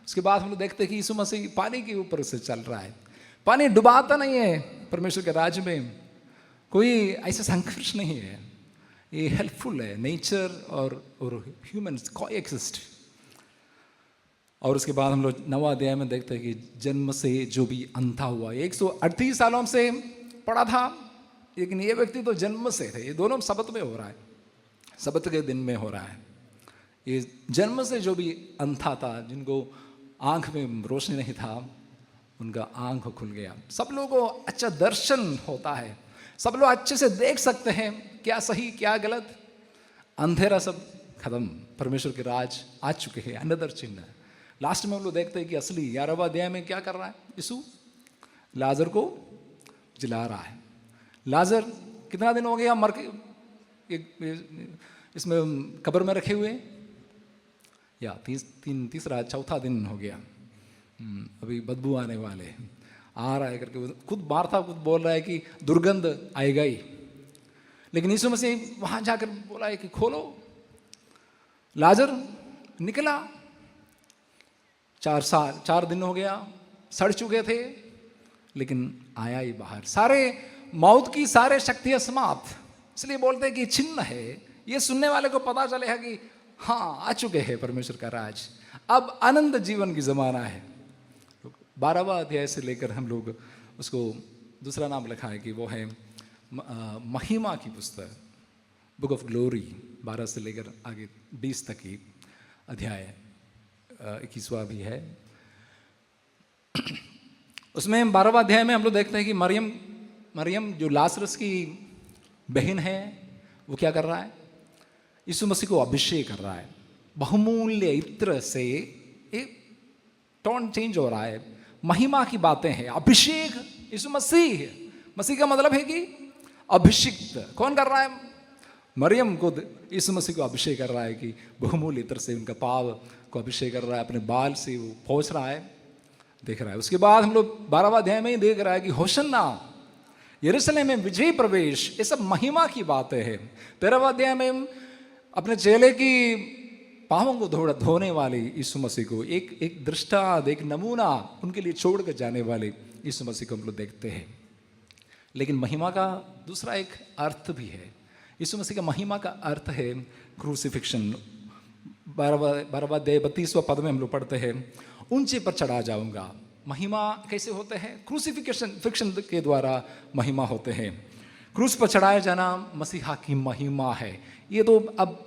उसके बाद हम लोग देखते हैं कि यीशु मसीह पानी के ऊपर से चल रहा है। पानी डुबाता नहीं है। परमेश्वर के राज्य में कोई ऐसा संघर्ष नहीं है। ये हेल्पफुल है। नेचर और ह्यूमंस कोएग्जिस्ट। और उसके बाद हम लोग 9वां अध्याय में देखते हैं कि जन्म से जो भी अंधा हुआ, 138 सालों से पड़ा था, लेकिन ये व्यक्ति तो जन्म से थे। ये दोनों शब्द में हो रहा है। सबत के दिन में हो रहा है। ये जन्म से जो भी अंधा था, जिनको आंख में रोशनी नहीं था, उनका आंख खुल गया। सब लोगों को अच्छा दर्शन होता है, सब लोग अच्छे से देख सकते हैं क्या सही क्या गलत। अंधेरा सब खत्म, परमेश्वर के राज आ चुके हैं। अनदर चिन्ह लास्ट में हम लोग देखते हैं कि असली 11वां अध्याय में क्या कर रहा है यीशु, लाजर को जिला रहा है। लाजर कितना दिन हो गया मर के इसमें कब्र में रखे हुए, या तीसरा चौथा दिन हो गया। अभी बदबू आने वाले आ रहा है करके खुद मार्था खुद बोल रहा है कि दुर्गंध आएगा ही, लेकिन यीशु मसीह वहां जाकर बोला है कि खोलो। लाजर निकला, 4 दिन हो गया, सड़ चुके थे, लेकिन आया ही बाहर। सारे मौत की सारे शक्तियां समाप्त। इसलिए बोलते हैं कि चिन्ह है, ये सुनने वाले को पता चलेगा कि हाँ आ चुके हैं परमेश्वर का राज, अब आनंद जीवन की जमाना है। 12वां अध्याय से लेकर हम लोग उसको दूसरा नाम लिखा है कि वो है महिमा की पुस्तक, बुक ऑफ ग्लोरी। 12 से लेकर आगे 20 तक की अध्याय, 21वां भी है। उसमें 12वां अध्याय में हम लोग देखते हैं कि मरियम जो लाजरस की बहन है, वो क्या कर रहा है, यीशु मसीह को अभिषेक कर रहा है। बहुमूल्य इत्र से एक टोन चेंज हो रहा है, महिमा की बातें हैं। अभिषेक यीशु मसीह का मतलब है कि अभिषिक्त कौन कर रहा है, मरियम को यीशु मसीह को अभिषेक कर रहा है कि बहुमूल्य इत्र से उनका पाव को अभिषेक कर रहा है, अपने बाल से वो पहुंच रहा है, देख रहा है। उसके बाद हम लोग 12वां अध्याय में ही देख रहा है कि होशन्ना, यरूशलेम में विजय प्रवेश, ये सब महिमा की बातें हैं। 13वां अध्याय में अपने चेले की पाँवों को धोने वाले यीशु मसीह को, एक दृष्टांत, एक नमूना उनके लिए छोड़ कर जाने वाले यीशु मसीह को हम लोग देखते हैं। लेकिन महिमा का दूसरा एक अर्थ भी है। यीशु मसीह का महिमा का अर्थ है क्रूसिफिक्शन। 12वां अध्याय 32वां पद में हम लोग पढ़ते हैं, ऊंचे पर चढ़ा जाऊंगा। महिमा कैसे होते हैं, क्रूसिफिक्शन के द्वारा महिमा होते हैं। क्रूस पर चढ़ाया जाना मसीहा की महिमा है। ये तो अब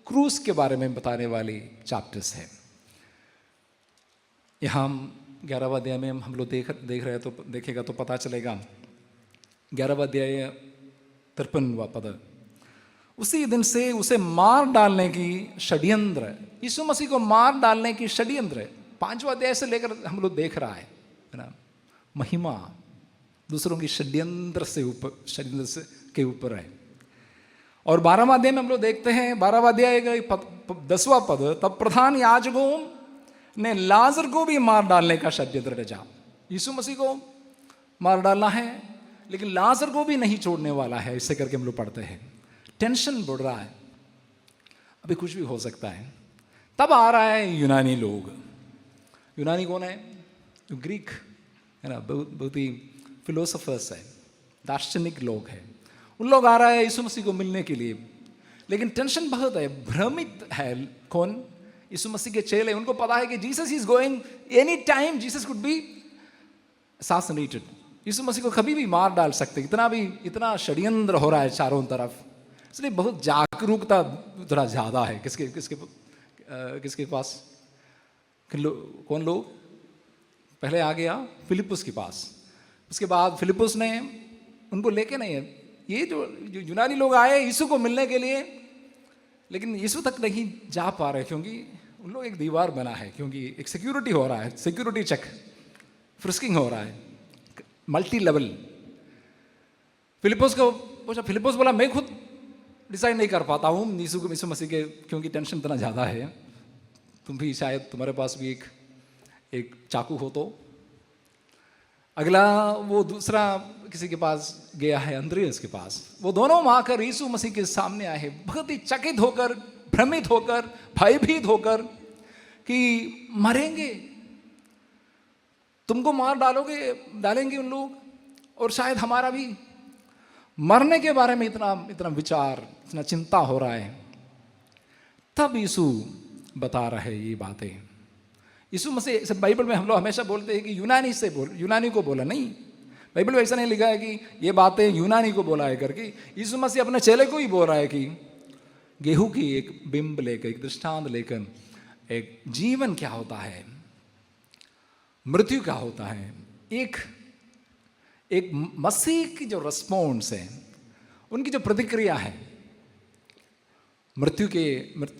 क्रूस के बारे में बताने वाली चैप्टर्स है। यहाँ 11वां अध्याय में हम लोग देख रहे हैं, तो देखेगा तो पता चलेगा। 11वां अध्याय 53वां पद, उसी दिन से उसे मार डालने की षड्यंत्र, यीशु मसीह को मार डालने की षड्यंत्र 5वां अध्याय से लेकर हम लोग देख रहा है ना। महिमा दूसरों की षड्यंत्र के ऊपर है। और 12वां अध्याय में हम लोग देखते हैं, 12वां अध्याय का 10वां पद, तब प्रधान याजकों ने लाजर को भी मार डालने का षड्यंत्र रचा। यीशु मसीह को मार डालना है, लेकिन लाजर को भी नहीं छोड़ने वाला है। इससे करके हम लोग पढ़ते हैं, टेंशन बढ़ रहा है, अभी कुछ भी हो सकता है। तब आ रहा है यूनानी लोग। यूनानी कौन है, ग्रीक है ना, बहुत ही फिलोसोफर्स है, दार्शनिक लोग हैं। उन लोग आ रहा है यीशु मसीह को मिलने के लिए, लेकिन टेंशन बहुत है, भ्रमित है। कौन, यीशु मसीह के चेले। उनको पता है कि Jesus is going any time, Jesus could be assassinated. Yeshu Masih को कभी भी मार डाल सकते, इतना षड्यंत्र हो रहा है चारों तरफ। इसलिए बहुत जागरूकता थोड़ा ज़्यादा है। किसके पास, कौन लोग, पहले आ गया फिलिपुस के पास। उसके बाद फिलिपुस ने उनको लेके नहीं है, ये जो यूनानी लोग आए यीशु को मिलने के लिए, लेकिन यीशु तक नहीं जा पा रहे, क्योंकि उन लोग एक दीवार बना है, क्योंकि एक सिक्योरिटी हो रहा है, सिक्योरिटी चेक, फ्रिस्किंग हो रहा है, मल्टी लेवल। फिलिपुस बोला मैं खुद डिसाइड नहीं कर पाता हूँ यीशु मसीह के, क्योंकि टेंशन इतना ज़्यादा है। तुम भी शायद, तुम्हारे पास भी एक चाकू हो तो। अगला वो दूसरा किसी के पास गया है, अंद्रियास के पास। वो दोनों आकर यीशु मसीह के सामने आए हैं, बहुत ही चकित होकर, भ्रमित होकर, भयभीत होकर कि मरेंगे, तुमको मार डालेंगे उन लोग, और शायद हमारा भी मरने के बारे में इतना विचार, इतना चिंता हो रहा है। तब यीशु बता रहे ये बातें। यीशु मसीह, बाइबल में हम लोग हमेशा बोलते हैं कि यूनानी को बोला, नहीं, बाइबल में ऐसा नहीं लिखा है कि ये बातें यूनानी को बोला है करके। यीशु मसीह अपने चेले को ही बोल रहा है कि गेहूं की एक बिंब लेकर, एक दृष्टांत लेकर, एक जीवन क्या होता है, मृत्यु क्या होता है, एक मसीह की जो रिस्पॉन्स है, उनकी जो प्रतिक्रिया है मृत्यु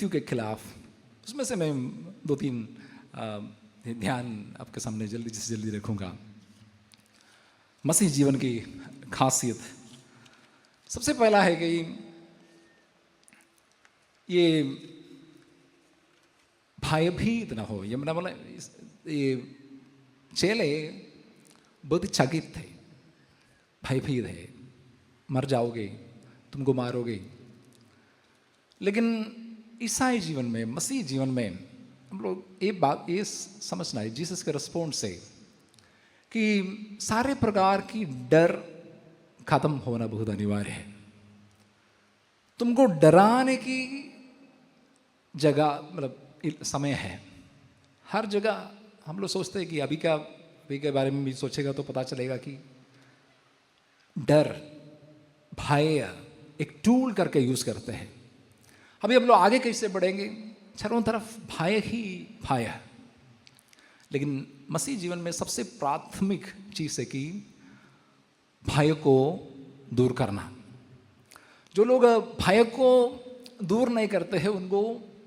के खिलाफ, उसमें से मैं 2-3 ध्यान आपके सामने जल्दी से जल्दी रखूंगा। मसीह जीवन की खासियत, सबसे पहला है कि ये भयभीत ना हो। ये मतलब ये चेले बहुत ही चकित थे, भयभीत है, मर जाओगे, तुमको मारोगे। लेकिन ईसाई जीवन में, मसीह जीवन में हम लोग ये समझना है जीसस के रिस्पॉन्स से कि सारे प्रकार की डर खत्म होना बहुत अनिवार्य है। तुमको डराने की जगह मतलब समय है। हर जगह हम लोग सोचते हैं कि अभी के बारे में भी सोचेगा तो पता चलेगा कि डर, भय एक टूल करके यूज करते हैं। अभी हम लोग आगे कैसे बढ़ेंगे, चारों तरफ भय ही भय है। लेकिन मसीह जीवन में सबसे प्राथमिक चीज है कि भय को दूर करना। जो लोग भय को दूर नहीं करते हैं उनको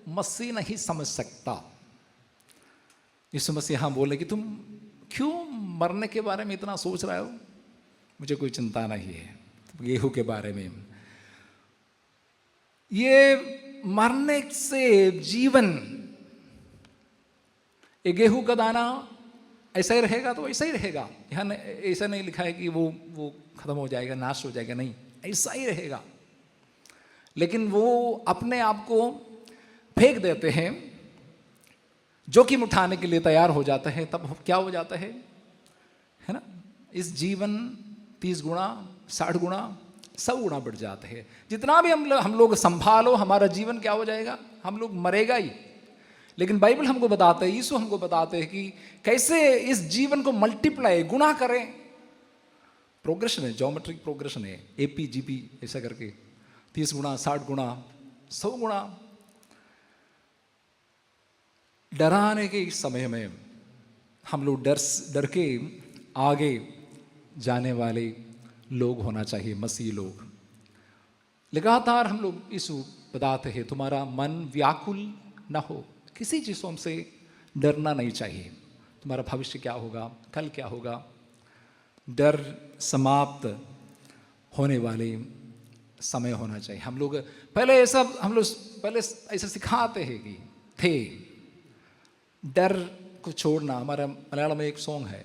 मसीह नहीं समझ सकता। यीशु मसीह यहाँ बोले कि तुम क्यों मरने के बारे में इतना सोच रहे हो, मुझे कोई चिंता नहीं है। गेहूं के बारे में, ये मरने से जीवन, ये गेहूं का दाना ऐसा ही रहेगा तो ऐसा ही रहेगा। यहाँ ऐसा नहीं लिखा है कि वो खत्म हो जाएगा, नाश हो जाएगा, नहीं, ऐसा ही रहेगा। लेकिन वो अपने आप को फेंक देते हैं, जोखिम उठाने के लिए तैयार हो जाते हैं, तब क्या हो जाता है ना, इस जीवन 30 गुना, 60 गुना, 100 गुना बढ़ जाते हैं। जितना भी हम लोग संभालो, हमारा जीवन क्या हो जाएगा, हम लोग मरेगा ही। लेकिन बाइबल हमको बताते है, यीशु हमको बताते हैं कि कैसे इस जीवन को मल्टीप्लाई, गुना करें। प्रोग्रेशन है, ज्योमेट्रिक प्रोग्रेशन है, AP GP ऐसा करके 30 गुना, 60 गुना, 100 गुना। डराने के इस समय में हम लोग डर के आगे जाने वाले लोग होना चाहिए, मसीह लोग। लगातार हम लोग यीशु बताते हैं तुम्हारा मन व्याकुल ना हो, किसी चीज़ों से डरना नहीं चाहिए। तुम्हारा भविष्य क्या होगा, कल क्या होगा, डर समाप्त होने वाले समय होना चाहिए। हम लोग पहले ऐसा सिखाते हैं कि थे डर को छोड़ना। हमारा मलयालम में एक सॉन्ग है,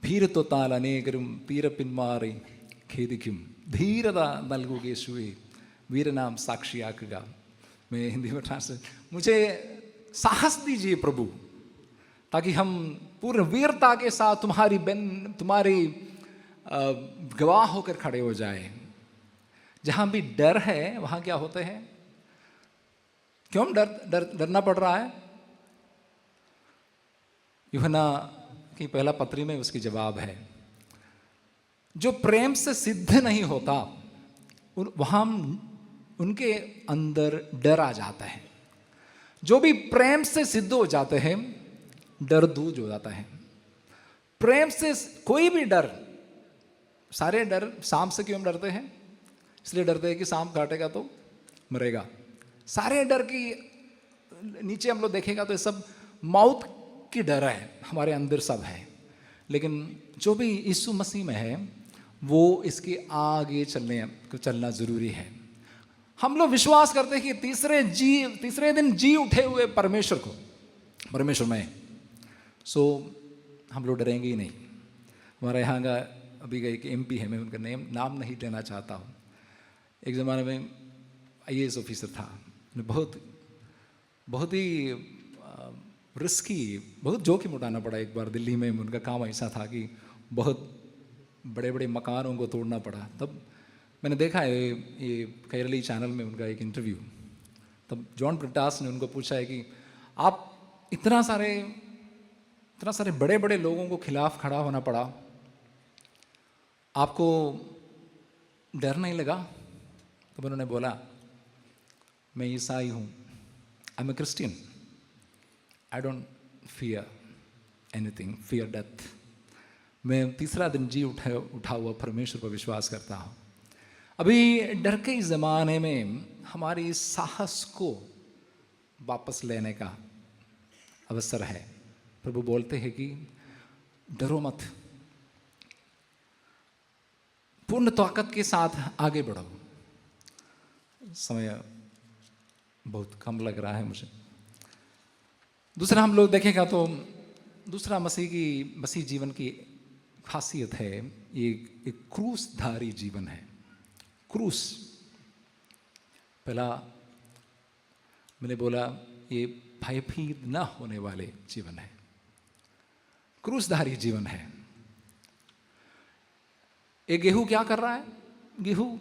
ഭീരത്വത്താൽ അനേകരും പീരപ്പിന്മാറി ഖേദിക്കും, ധീരത നൽകുക യേശുവേ, वीरनाम साक्षियाकुगा। मैं हिंदी में ट्रांसलेट, मुझे साहस दीजिए प्रभु, ताकि हम पूर्ण वीरता के साथ तुम्हारी गवाह होकर खड़े हो जाए। जहां भी डर है वहां क्या होते हैं, क्यों डरना पड़ रहा है? यूहन्ना की पहला पत्री में उसकी जवाब है, जो प्रेम से सिद्ध नहीं होता वहां उनके अंदर डर आ जाता है। जो भी प्रेम से सिद्ध हो जाते हैं डर दूर हो जाता है। प्रेम से कोई भी डर, सारे डर, सांप से क्यों डरते हैं? इसलिए डरते हैं कि सांप काटेगा तो मरेगा। सारे डर की नीचे हम लोग देखेगा तो सब मौत की डर है, हमारे अंदर सब है। लेकिन जो भी यीशु मसीह में है वो इसके आगे चलना जरूरी है। हम लोग विश्वास करते हैं कि तीसरे दिन जी उठे हुए परमेश्वर में, सो हम लोग डरेंगे ही नहीं। हमारे यहाँ का अभी का एक MP है, मैं उनका नाम नहीं लेना चाहता हूँ। एक ज़माने में IAS ऑफिसर था, बहुत ही रिस्की, बहुत जोखिम उठाना पड़ा। एक बार दिल्ली में उनका काम ऐसा था कि बहुत बड़े बड़े मकानों को तोड़ना पड़ा। तब मैंने देखा है ये कैरली चैनल में उनका एक इंटरव्यू, तब जॉन ब्रिटास ने उनको पूछा है कि आप इतना सारे बड़े बड़े लोगों को खिलाफ खड़ा होना पड़ा, आपको डर नहीं लगा? तब उन्होंने बोला मैं ईसाई हूँ, I am a Christian, I don't fear anything, fear death. मैं तीसरा दिन जी उठा हुआ परमेश्वर पर विश्वास करता हूँ। अभी डर के इस ज़माने में हमारी साहस को वापस लेने का अवसर है। प्रभु बोलते हैं कि डरो मत, पूर्ण ताकत के साथ आगे बढ़ो। समय बहुत कम लग रहा है मुझे। दूसरा हम लोग देखेगा तो दूसरा मसीह जीवन की खासियत है, ये एक क्रूसधारी जीवन है। क्रूस, पहला मैंने बोला ये भयभीत न होने वाले जीवन है, क्रूसधारी जीवन है। एक गेहूं क्या कर रहा है? गेहूं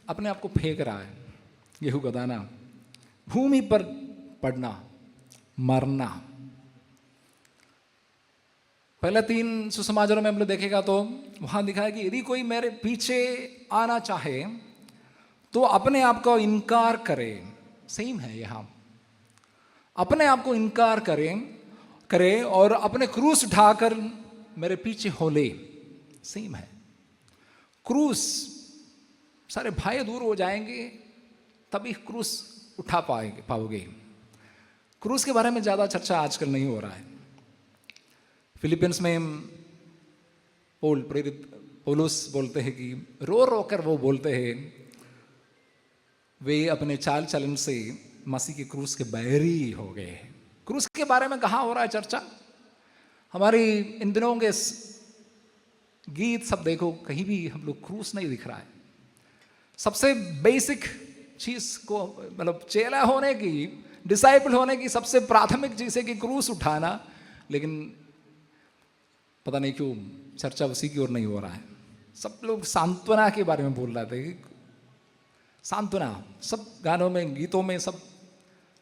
अपने आप को फेंक रहा है, गेहूं का दाना भूमि पर पड़ना, मरना। पहले 3 सुसमाचारों में हम लोग देखेगा तो वहां दिखा है कि यदि कोई मेरे पीछे आना चाहे तो अपने आप को इनकार करे। सेम है यहां, अपने आप को इनकार करे और अपने क्रूस उठाकर मेरे पीछे हो ले। सेम है, क्रूस, सारे भय दूर हो जाएंगे तभी क्रूस उठा पाओगे। क्रूस के बारे में ज्यादा चर्चा आजकल नहीं हो रहा है। फिलिपियंस में पौलुस बोलते हैं कि रो रो कर वो बोलते हैं वे अपने चाल चलन से मसीह के क्रूस के बैरी हो गए हैं। क्रूस के बारे में कहाँ हो रहा है चर्चा? हमारी इन दिनों के गीत सब देखो, कहीं भी हम लोग क्रूस नहीं दिख रहा है। सबसे बेसिक चीज को, मतलब चेला होने की, डिसाइपल होने की सबसे प्राथमिक चीज है कि क्रूस उठाना, लेकिन पता नहीं क्यों चर्चा उसी की ओर नहीं हो रहा है। सब लोग सांत्वना के बारे में बोल रहे थे, सांत्वना, सब गानों में, गीतों में सब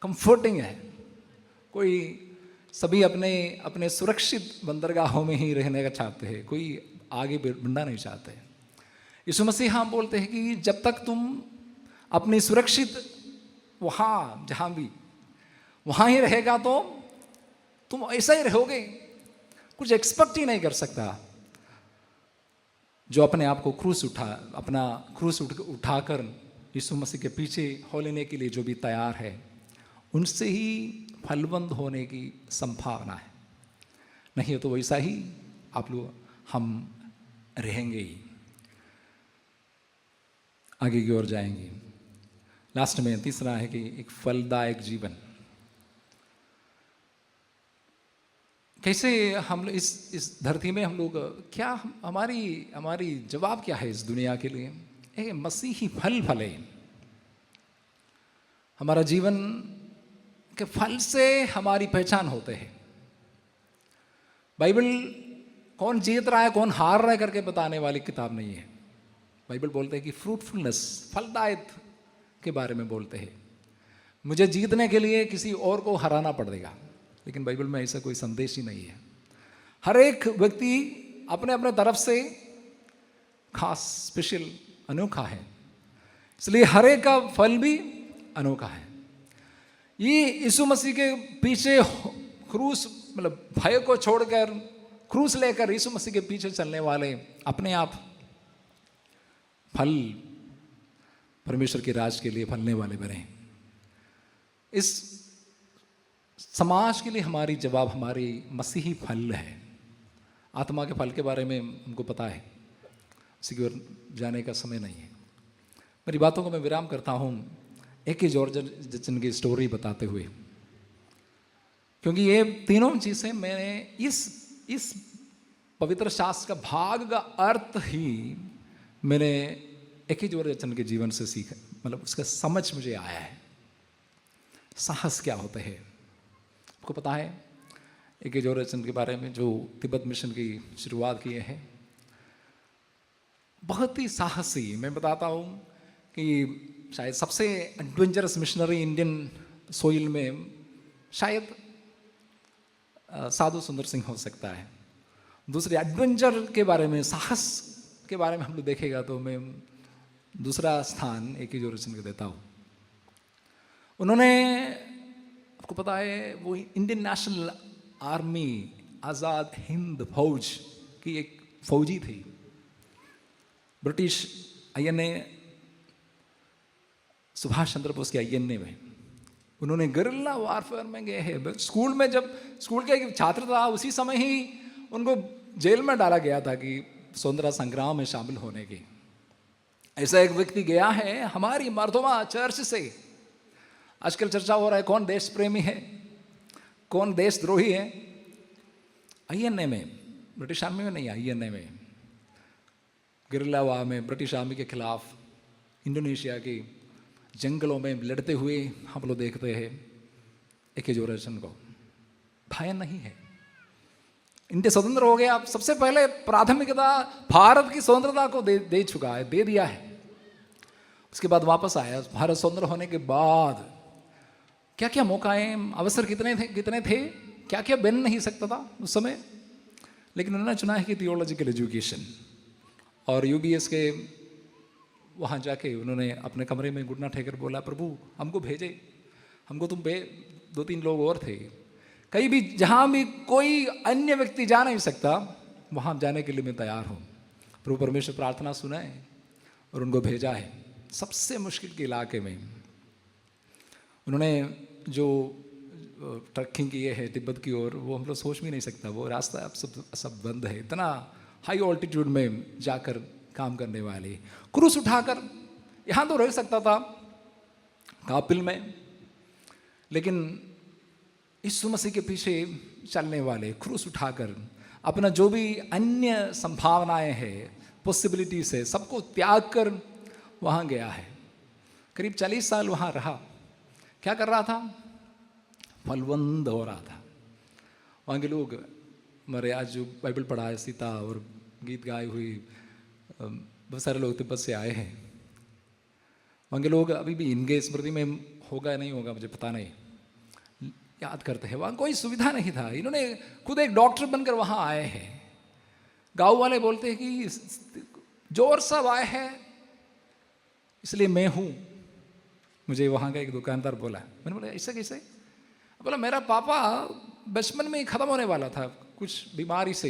कंफर्टिंग है। कोई सभी अपने अपने सुरक्षित बंदरगाहों में ही रहने का चाहते हैं, कोई आगे बढ़ना नहीं चाहते। यीशु मसीह हम बोलते हैं कि जब तक तुम अपनी सुरक्षित वहाँ जहाँ भी वहाँ ही रहेगा तो तुम ऐसा ही रहोगे, कुछ एक्सपेक्ट ही नहीं कर सकता। जो अपने आप को अपना क्रूस उठाकर यीशु मसीह के पीछे हो लेने के लिए जो भी तैयार है, उनसे ही फलवंत होने की संभावना है। नहीं तो वैसा ही आप लोग हम रहेंगे ही, आगे की ओर जाएंगे। लास्ट में तीसरा है कि एक फलदायक जीवन। कैसे हम लोग इस धरती में हम लोग क्या, हमारी जवाब क्या है इस दुनिया के लिए? एक मसीही फल फले। हमारा जीवन के फल से हमारी पहचान होते हैं। बाइबल कौन जीत रहा है कौन हार रहा है करके बताने वाली किताब नहीं है। बाइबल बोलते हैं कि फ्रूटफुलनेस, फलदायक के बारे में बोलते हैं। मुझे जीतने के लिए किसी और को हराना पड़ेगा, लेकिन बाइबल में ऐसा कोई संदेश ही नहीं है। हर एक व्यक्ति अपने अपने तरफ से खास, स्पेशल, अनोखा है, इसलिए हर एक का फल भी अनोखा है। ये यीशु मसीह के पीछे क्रूस, मतलब भय को छोड़कर क्रूस लेकर यीशु मसीह के पीछे चलने वाले अपने आप फल परमेश्वर के राज के लिए फलने वाले बने। इस समाज के लिए हमारी जवाब हमारी मसीही फल है। आत्मा के फल के बारे में हमको पता है, उसी की ओर जाने का समय नहीं है। मेरी बातों को मैं विराम करता हूँ ए.के. जॉर्जन की स्टोरी बताते हुए, क्योंकि ये तीनों चीज़ें मैंने इस पवित्र शास्त्र का भाग का अर्थ ही मैंने ए.के. जॉर्जन के जीवन से सीखा, मतलब उसका समझ मुझे आया है। साहस क्या होते हैं आपको पता है? ए.के. जॉर्जन के बारे में जो तिब्बत मिशन की शुरुआत किए हैं, बहुत ही साहसी। मैं बताता हूँ कि शायद सबसे एडवेंचरस मिशनरी इंडियन सोइल में शायद साधु सुंदर सिंह हो सकता है। दूसरे एडवेंचर के बारे में, साहस के बारे में हम लोग देखेगा तो मैं दूसरा स्थान ए.के. जॉर्जन को देता हूँ। उन्होंने, आपको पता है, वो Indian national army Azad Hind फौज की एक फौजी थी। ब्रिटिश आईएनए, सुभाष चंद्र बोस के आईएनए में उन्होंने गरिल्ला वारफेयर में गए हैं। स्कूल में, जब स्कूल के एक छात्र था, उसी समय ही उनको जेल में डाला गया था कि स्वतंत्रता संग्राम में शामिल होने की। ऐसा एक व्यक्ति गया है हमारी मर्दोमा चर्च से। आजकल चर्चा हो रहा है कौन देश प्रेमी है, कौन देशद्रोही है। आईएनए में, ब्रिटिश आर्मी में नहीं, आईएनए में गरिल्ला वार में ब्रिटिश आर्मी के खिलाफ इंडोनेशिया के जंगलों में लड़ते हुए हम लोग देखते हैं एके जोरासन को। भय नहीं है। इंडिया स्वतंत्र हो गया, सबसे पहले प्राथमिकता भारत की स्वतंत्रता को दे चुका है, दे दिया है। उसके बाद वापस आया। भारत स्वतंत्र होने के बाद क्या क्या मौकाएं, अवसर कितने थे, क्या क्या बन नहीं सकता था उस समय। लेकिन उन्होंने चुना है कि थियोलॉजिकल एजुकेशन, और यूबीएस के वहाँ जाके उन्होंने अपने कमरे में घुटना टेकर बोला, प्रभु हमको भेजे, हमको तुम 2-3 लोग और थे, कहीं भी जहाँ भी कोई अन्य व्यक्ति जा नहीं सकता, वहाँ जाने के लिए मैं तैयार हूँ। प्रभु परमेश्वर प्रार्थना सुना है और उनको भेजा है सबसे मुश्किल के इलाके में। उन्होंने जो ट्रैकिंग किए है तिब्बत की ओर, वो हम लोग सोच भी नहीं सकता। वो रास्ता अब सब बंद है। इतना हाई ऑल्टीट्यूड में जाकर काम करने वाले, क्रूस उठाकर, यहाँ तो रह सकता था कापिल में, लेकिन यीशु मसीह के पीछे चलने वाले, क्रूस उठाकर अपना जो भी अन्य संभावनाएं हैं, पॉसिबिलिटीज है, सबको त्याग कर वहाँ गया है। करीब 40 साल वहाँ रहा। क्या कर रहा था? फलवंद हो रहा था। वहाँ के लोग, हमारे आज जो बाइबल पढ़ा है, सीता और गीत गाई हुई, बहुत सारे लोग तिब्बत से आए हैं। वहाँ के लोग अभी भी इनके स्मृति में होगा या नहीं होगा मुझे पता नहीं, याद करते हैं। वहाँ कोई सुविधा नहीं था। इन्होंने खुद एक डॉक्टर बनकर वहाँ आए हैं। गाँव वाले बोलते हैं कि जोर सब आए हैं इसलिए मैं हूँ। मुझे वहाँ का एक दुकानदार बोला, मैंने बोला ऐसा कैसे? बोला मेरा पापा बचपन में ही ख़त्म होने वाला था कुछ बीमारी से,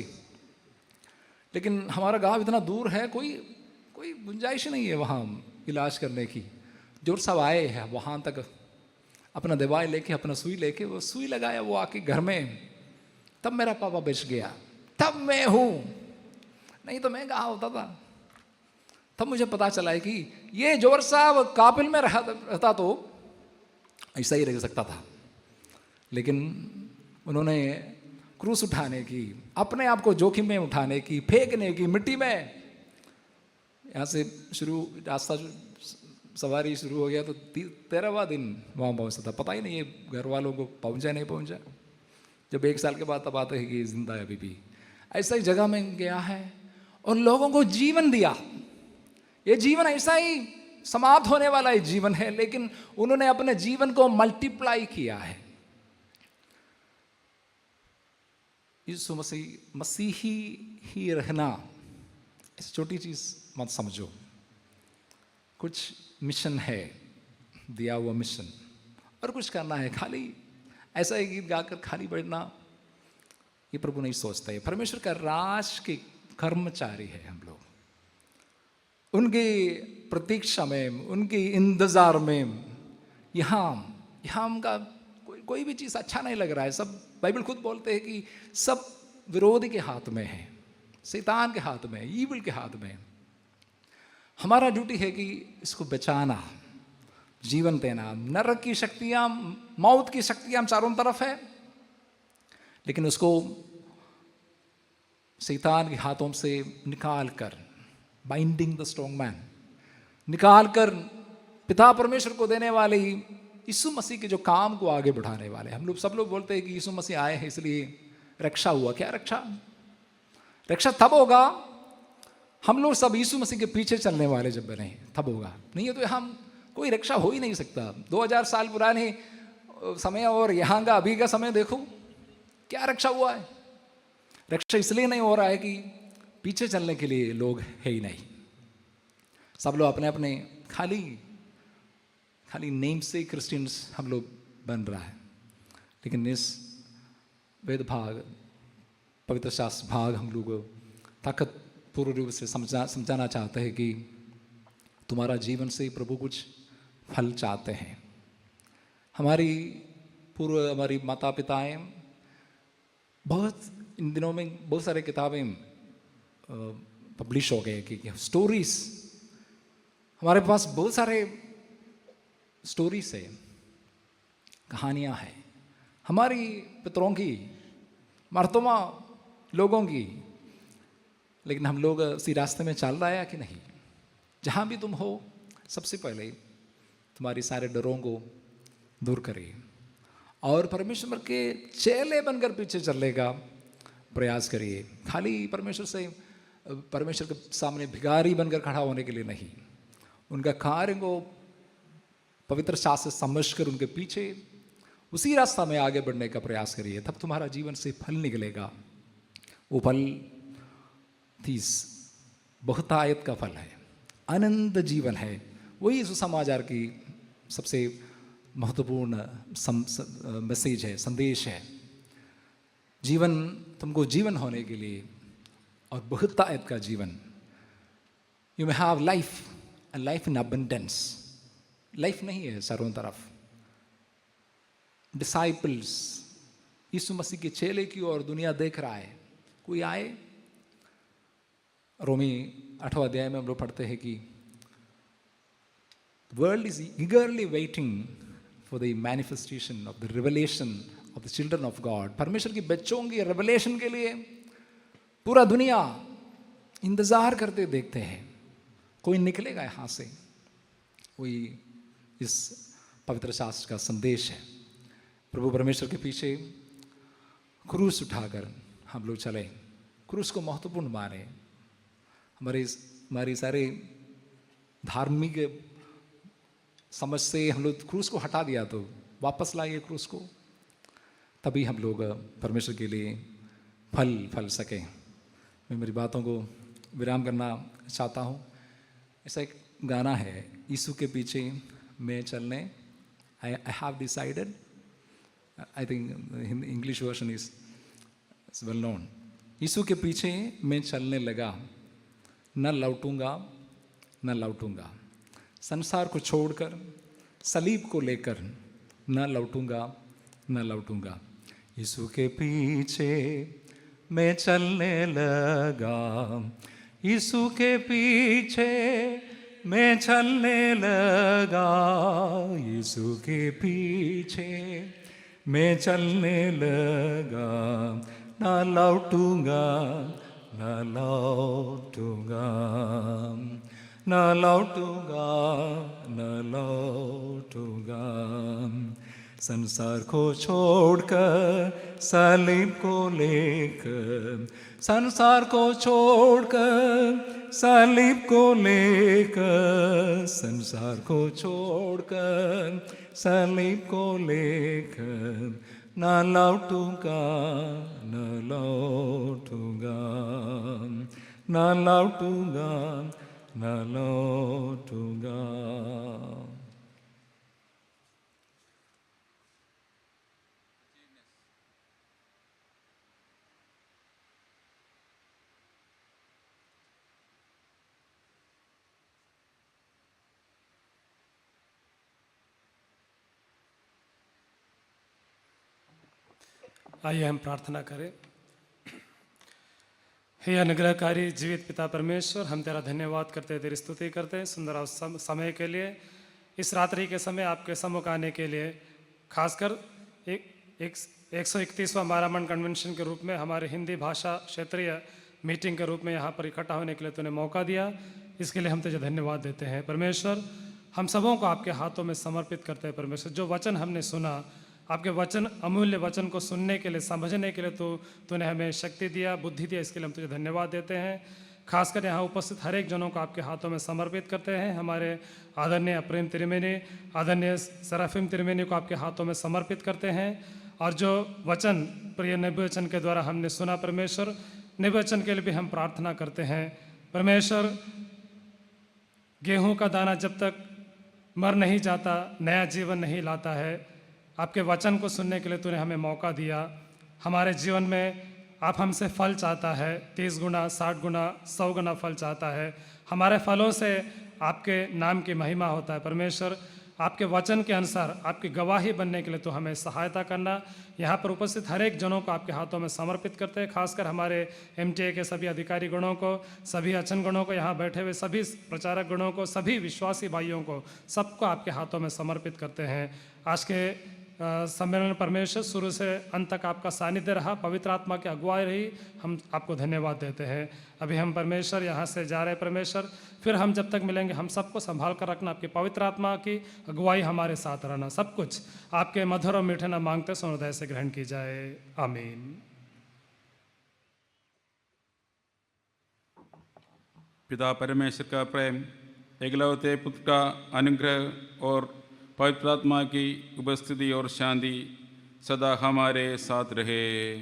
लेकिन हमारा गांव इतना दूर है, कोई गुंजाइश नहीं है वहाँ इलाज करने की। जोर साहब आए हैं वहाँ तक, अपना दवाई लेके, अपना सुई लेके, वो सुई लगाया वो आके घर में, तब मेरा पापा बच गया, तब मैं हूँ, नहीं तो मैं कहाँ होता था। तब मुझे पता चला है कि ये जोर साहब काबिल में रहता तो ऐसा ही रह सकता था, लेकिन उन्होंने क्रूस उठाने की, अपने आप को जोखिम में उठाने की, फेंकने की मिट्टी में। यहाँ से रास्ता सवारी शुरू हो गया तो 13वां दिन वहाँ पहुँचता था। पता ही नहीं है घर वालों को पहुँचा नहीं पहुँचा। जब 1 साल के बाद तब आता है कि जिंदा है अभी भी। ऐसा ही जगह में गया है और लोगों को जीवन दिया। ये जीवन ऐसा ही समाप्त होने वाला ही जीवन है, लेकिन उन्होंने अपने जीवन को मल्टीप्लाई किया है। यीशु मसीही ही रहना ऐसी छोटी चीज मत समझो। कुछ मिशन है, दिया हुआ मिशन, और कुछ करना है। खाली ऐसा ही गीत गाकर खाली बैठना, ये प्रभु नहीं सोचता है। परमेश्वर का राज के कर्मचारी है हम लोग। उनकी प्रतीक्षा में, उनके इंतजार में, यहाँ हमका कोई भी चीज़ अच्छा नहीं लग रहा है। सब, बाइबल खुद बोलते हैं कि सब विरोधी के हाथ में है, शैतान के हाथ में, ईविल के हाथ में। हमारा ड्यूटी है कि इसको बचाना, जीवन देना। नरक की शक्तियाँ, मौत की शक्तियाँ चारों तरफ है, लेकिन उसको शैतान के हाथों से निकाल कर, बाइंडिंग द स्ट्रॉन्ग मैन, निकाल कर पिता परमेश्वर को देने वाले यीशु मसीह के जो काम को आगे बढ़ाने वाले। हम लोग सब लोग बोलते हैं कि यीशु मसीह आए हैं इसलिए रक्षा हुआ। क्या रक्षा? रक्षा तब होगा हम लोग सब यीशु मसीह के पीछे चलने वाले जब बने, तब होगा। नहीं है तो हम कोई रक्षा हो ही नहीं सकता। 2000 साल पुराने समय और यहाँ का अभी का समय देखो, क्या रक्षा हुआ है? रक्षा इसलिए नहीं हो रहा है कि पीछे चलने के लिए लोग है ही नहीं। सब लोग अपने अपने खाली खाली नेम से क्रिश्चियंस हम लोग बन रहा है, लेकिन इस वेद भाग, पवित्र शास्त्र भाग हम लोग ताकतपूर्ण रूप से समझाना चाहते हैं कि तुम्हारा जीवन से प्रभु कुछ फल चाहते हैं। हमारी माता पिताएं बहुत, इन दिनों में बहुत सारे किताबें पब्लिश हो गए कि स्टोरीज, हमारे पास बहुत सारे स्टोरीज है, कहानियां हैं हमारी पितरों की, मर्तमा लोगों की, लेकिन हम लोग इसी रास्ते में चल रहा है कि नहीं? जहां भी तुम हो, सबसे पहले तुम्हारी सारे डरों को दूर करिए और परमेश्वर के चेले बनकर पीछे चलने का प्रयास करिए। खाली परमेश्वर के सामने भिखारी बनकर खड़ा होने के लिए नहीं, उनका कार्य को पवित्र शास्त्र समझकर उनके पीछे उसी रास्ता में आगे बढ़ने का प्रयास करिए, तब तुम्हारा जीवन से फल निकलेगा। वो फल 30 बहुतायत का फल है, अनंत जीवन है। वही सुसमाचार की सबसे महत्वपूर्ण मैसेज है, संदेश है। जीवन, तुमको जीवन होने के लिए और बहुतायत का जीवन, you may have life and life in abundance. Life नहीं है चारों तरफ। डिसाइपल्स, यीशु मसीह के चेले की ओर दुनिया देख रहा है, कोई आए। रोमी 8वां अध्याय में हम लोग पढ़ते हैं कि world is ईगरली waiting for the manifestation of the revelation of the children of God. परमेश्वर की बच्चों की रेवलेशन के लिए पूरा दुनिया इंतजार करते देखते हैं, कोई निकलेगा यहाँ से। वही इस पवित्र शास्त्र का संदेश है। प्रभु परमेश्वर के पीछे क्रूस उठाकर हम लोग चले, क्रूस को महत्वपूर्ण माने। हमारी सारे धार्मिक समझ से हम लोग क्रूस को हटा दिया, तो वापस लाइए क्रूस को, तभी हम लोग परमेश्वर के लिए फल सकें। मैं मेरी बातों को विराम करना चाहता हूँ। ऐसा एक गाना है, यीशु के पीछे मैं चलने, I have decided, I think English version is well known. Yeshu के पीछे मैं चलने लगा, न लौटूंगा न लौटूंगा, संसार को छोड़कर सलीब को लेकर न लौटूंगा न लौटूंगा। यीशु के पीछे मैं चलने लगा, यीशु के पीछे मैं चलने लगा, यीशु के पीछे मैं चलने लगा, ना लौटूंगा ना लौटूंगा, ना लौटूंगा ना लौटूंगा। संसार को छोड़कर सलीब को लेकर, संसार को छोड़कर सलीब को लेकर, संसार को छोड़कर सलीब को लेकर, ना लौटूंगा ना लौटूंगा, ना लौटूंगा ना लौटूंगा। आइए हम प्रार्थना करें। हे अनुग्रहकारी जीवित पिता परमेश्वर, हम तेरा धन्यवाद करते हैं, तेरी स्तुति करते हैं सुंदर समय के लिए, इस रात्रि के समय आपके सम्मुख आने के लिए। खासकर 131वां मारामन कन्वेंशन के रूप में हमारे हिंदी भाषा क्षेत्रीय मीटिंग के रूप में यहाँ पर इकट्ठा होने के लिए तूने मौका दिया, इसके लिए हम तुझे धन्यवाद देते हैं। परमेश्वर, हम सबों को आपके हाथों में समर्पित करते हैं। परमेश्वर, जो वचन हमने सुना, आपके वचन, अमूल्य वचन को सुनने के लिए, समझने के लिए तूने हमें शक्ति दिया, बुद्धि दिया, इसके लिए हम तुझे धन्यवाद देते हैं। खासकर यहाँ उपस्थित हर एक जनों को आपके हाथों में समर्पित करते हैं। हमारे आदरणीय प्रेम त्रिवेणी, आदरणीय सराफिम त्रिवेणी को आपके हाथों में समर्पित करते हैं। और जो वचन, प्रिय नबी वचन के द्वारा हमने सुना परमेश्वर, नबी वचन के लिए भी हम प्रार्थना करते हैं। परमेश्वर, गेहूँ का दाना जब तक मर नहीं जाता, नया जीवन नहीं लाता है। आपके वचन को सुनने के लिए तूने हमें मौका दिया। हमारे जीवन में आप हमसे फल चाहता है, 30 गुना, 60 गुना, 100 गुना फल चाहता है। हमारे फलों से आपके नाम की महिमा होता है। परमेश्वर, आपके वचन के अनुसार आपकी गवाही बनने के लिए तो हमें सहायता करना। यहाँ पर उपस्थित हर एक जनों को आपके हाथों में समर्पित करते हैं, खासकर हमारे MTA के सभी अधिकारी गणों को, सभी अचन गणों को, यहाँ बैठे हुए सभी प्रचारक गणों को, सभी विश्वासी भाइयों को, सबको आपके हाथों में समर्पित करते हैं। आज के सम्मेलन में परमेश्वर शुरू से अंत तक आपका सानिध्य रहा, पवित्र आत्मा की अगुवाई रही। हम आपको धन्यवाद देते हैं। अभी हम परमेश्वर यहाँ से जा रहे हैं परमेश्वर, फिर हम जब तक मिलेंगे हम सबको संभाल कर रखना, आपकी पवित्र आत्मा की अगुवाई हमारे साथ रहना। सब कुछ आपके मधुर और मीठे नाम मांगते सुन हृदय से ग्रहण की जाए, आमीन। पिता परमेश्वर का प्रेम, एकलौते पुत्र का अनुग्रह और पवित्र आत्मा की उपस्थिति और शांति सदा हमारे साथ रहे।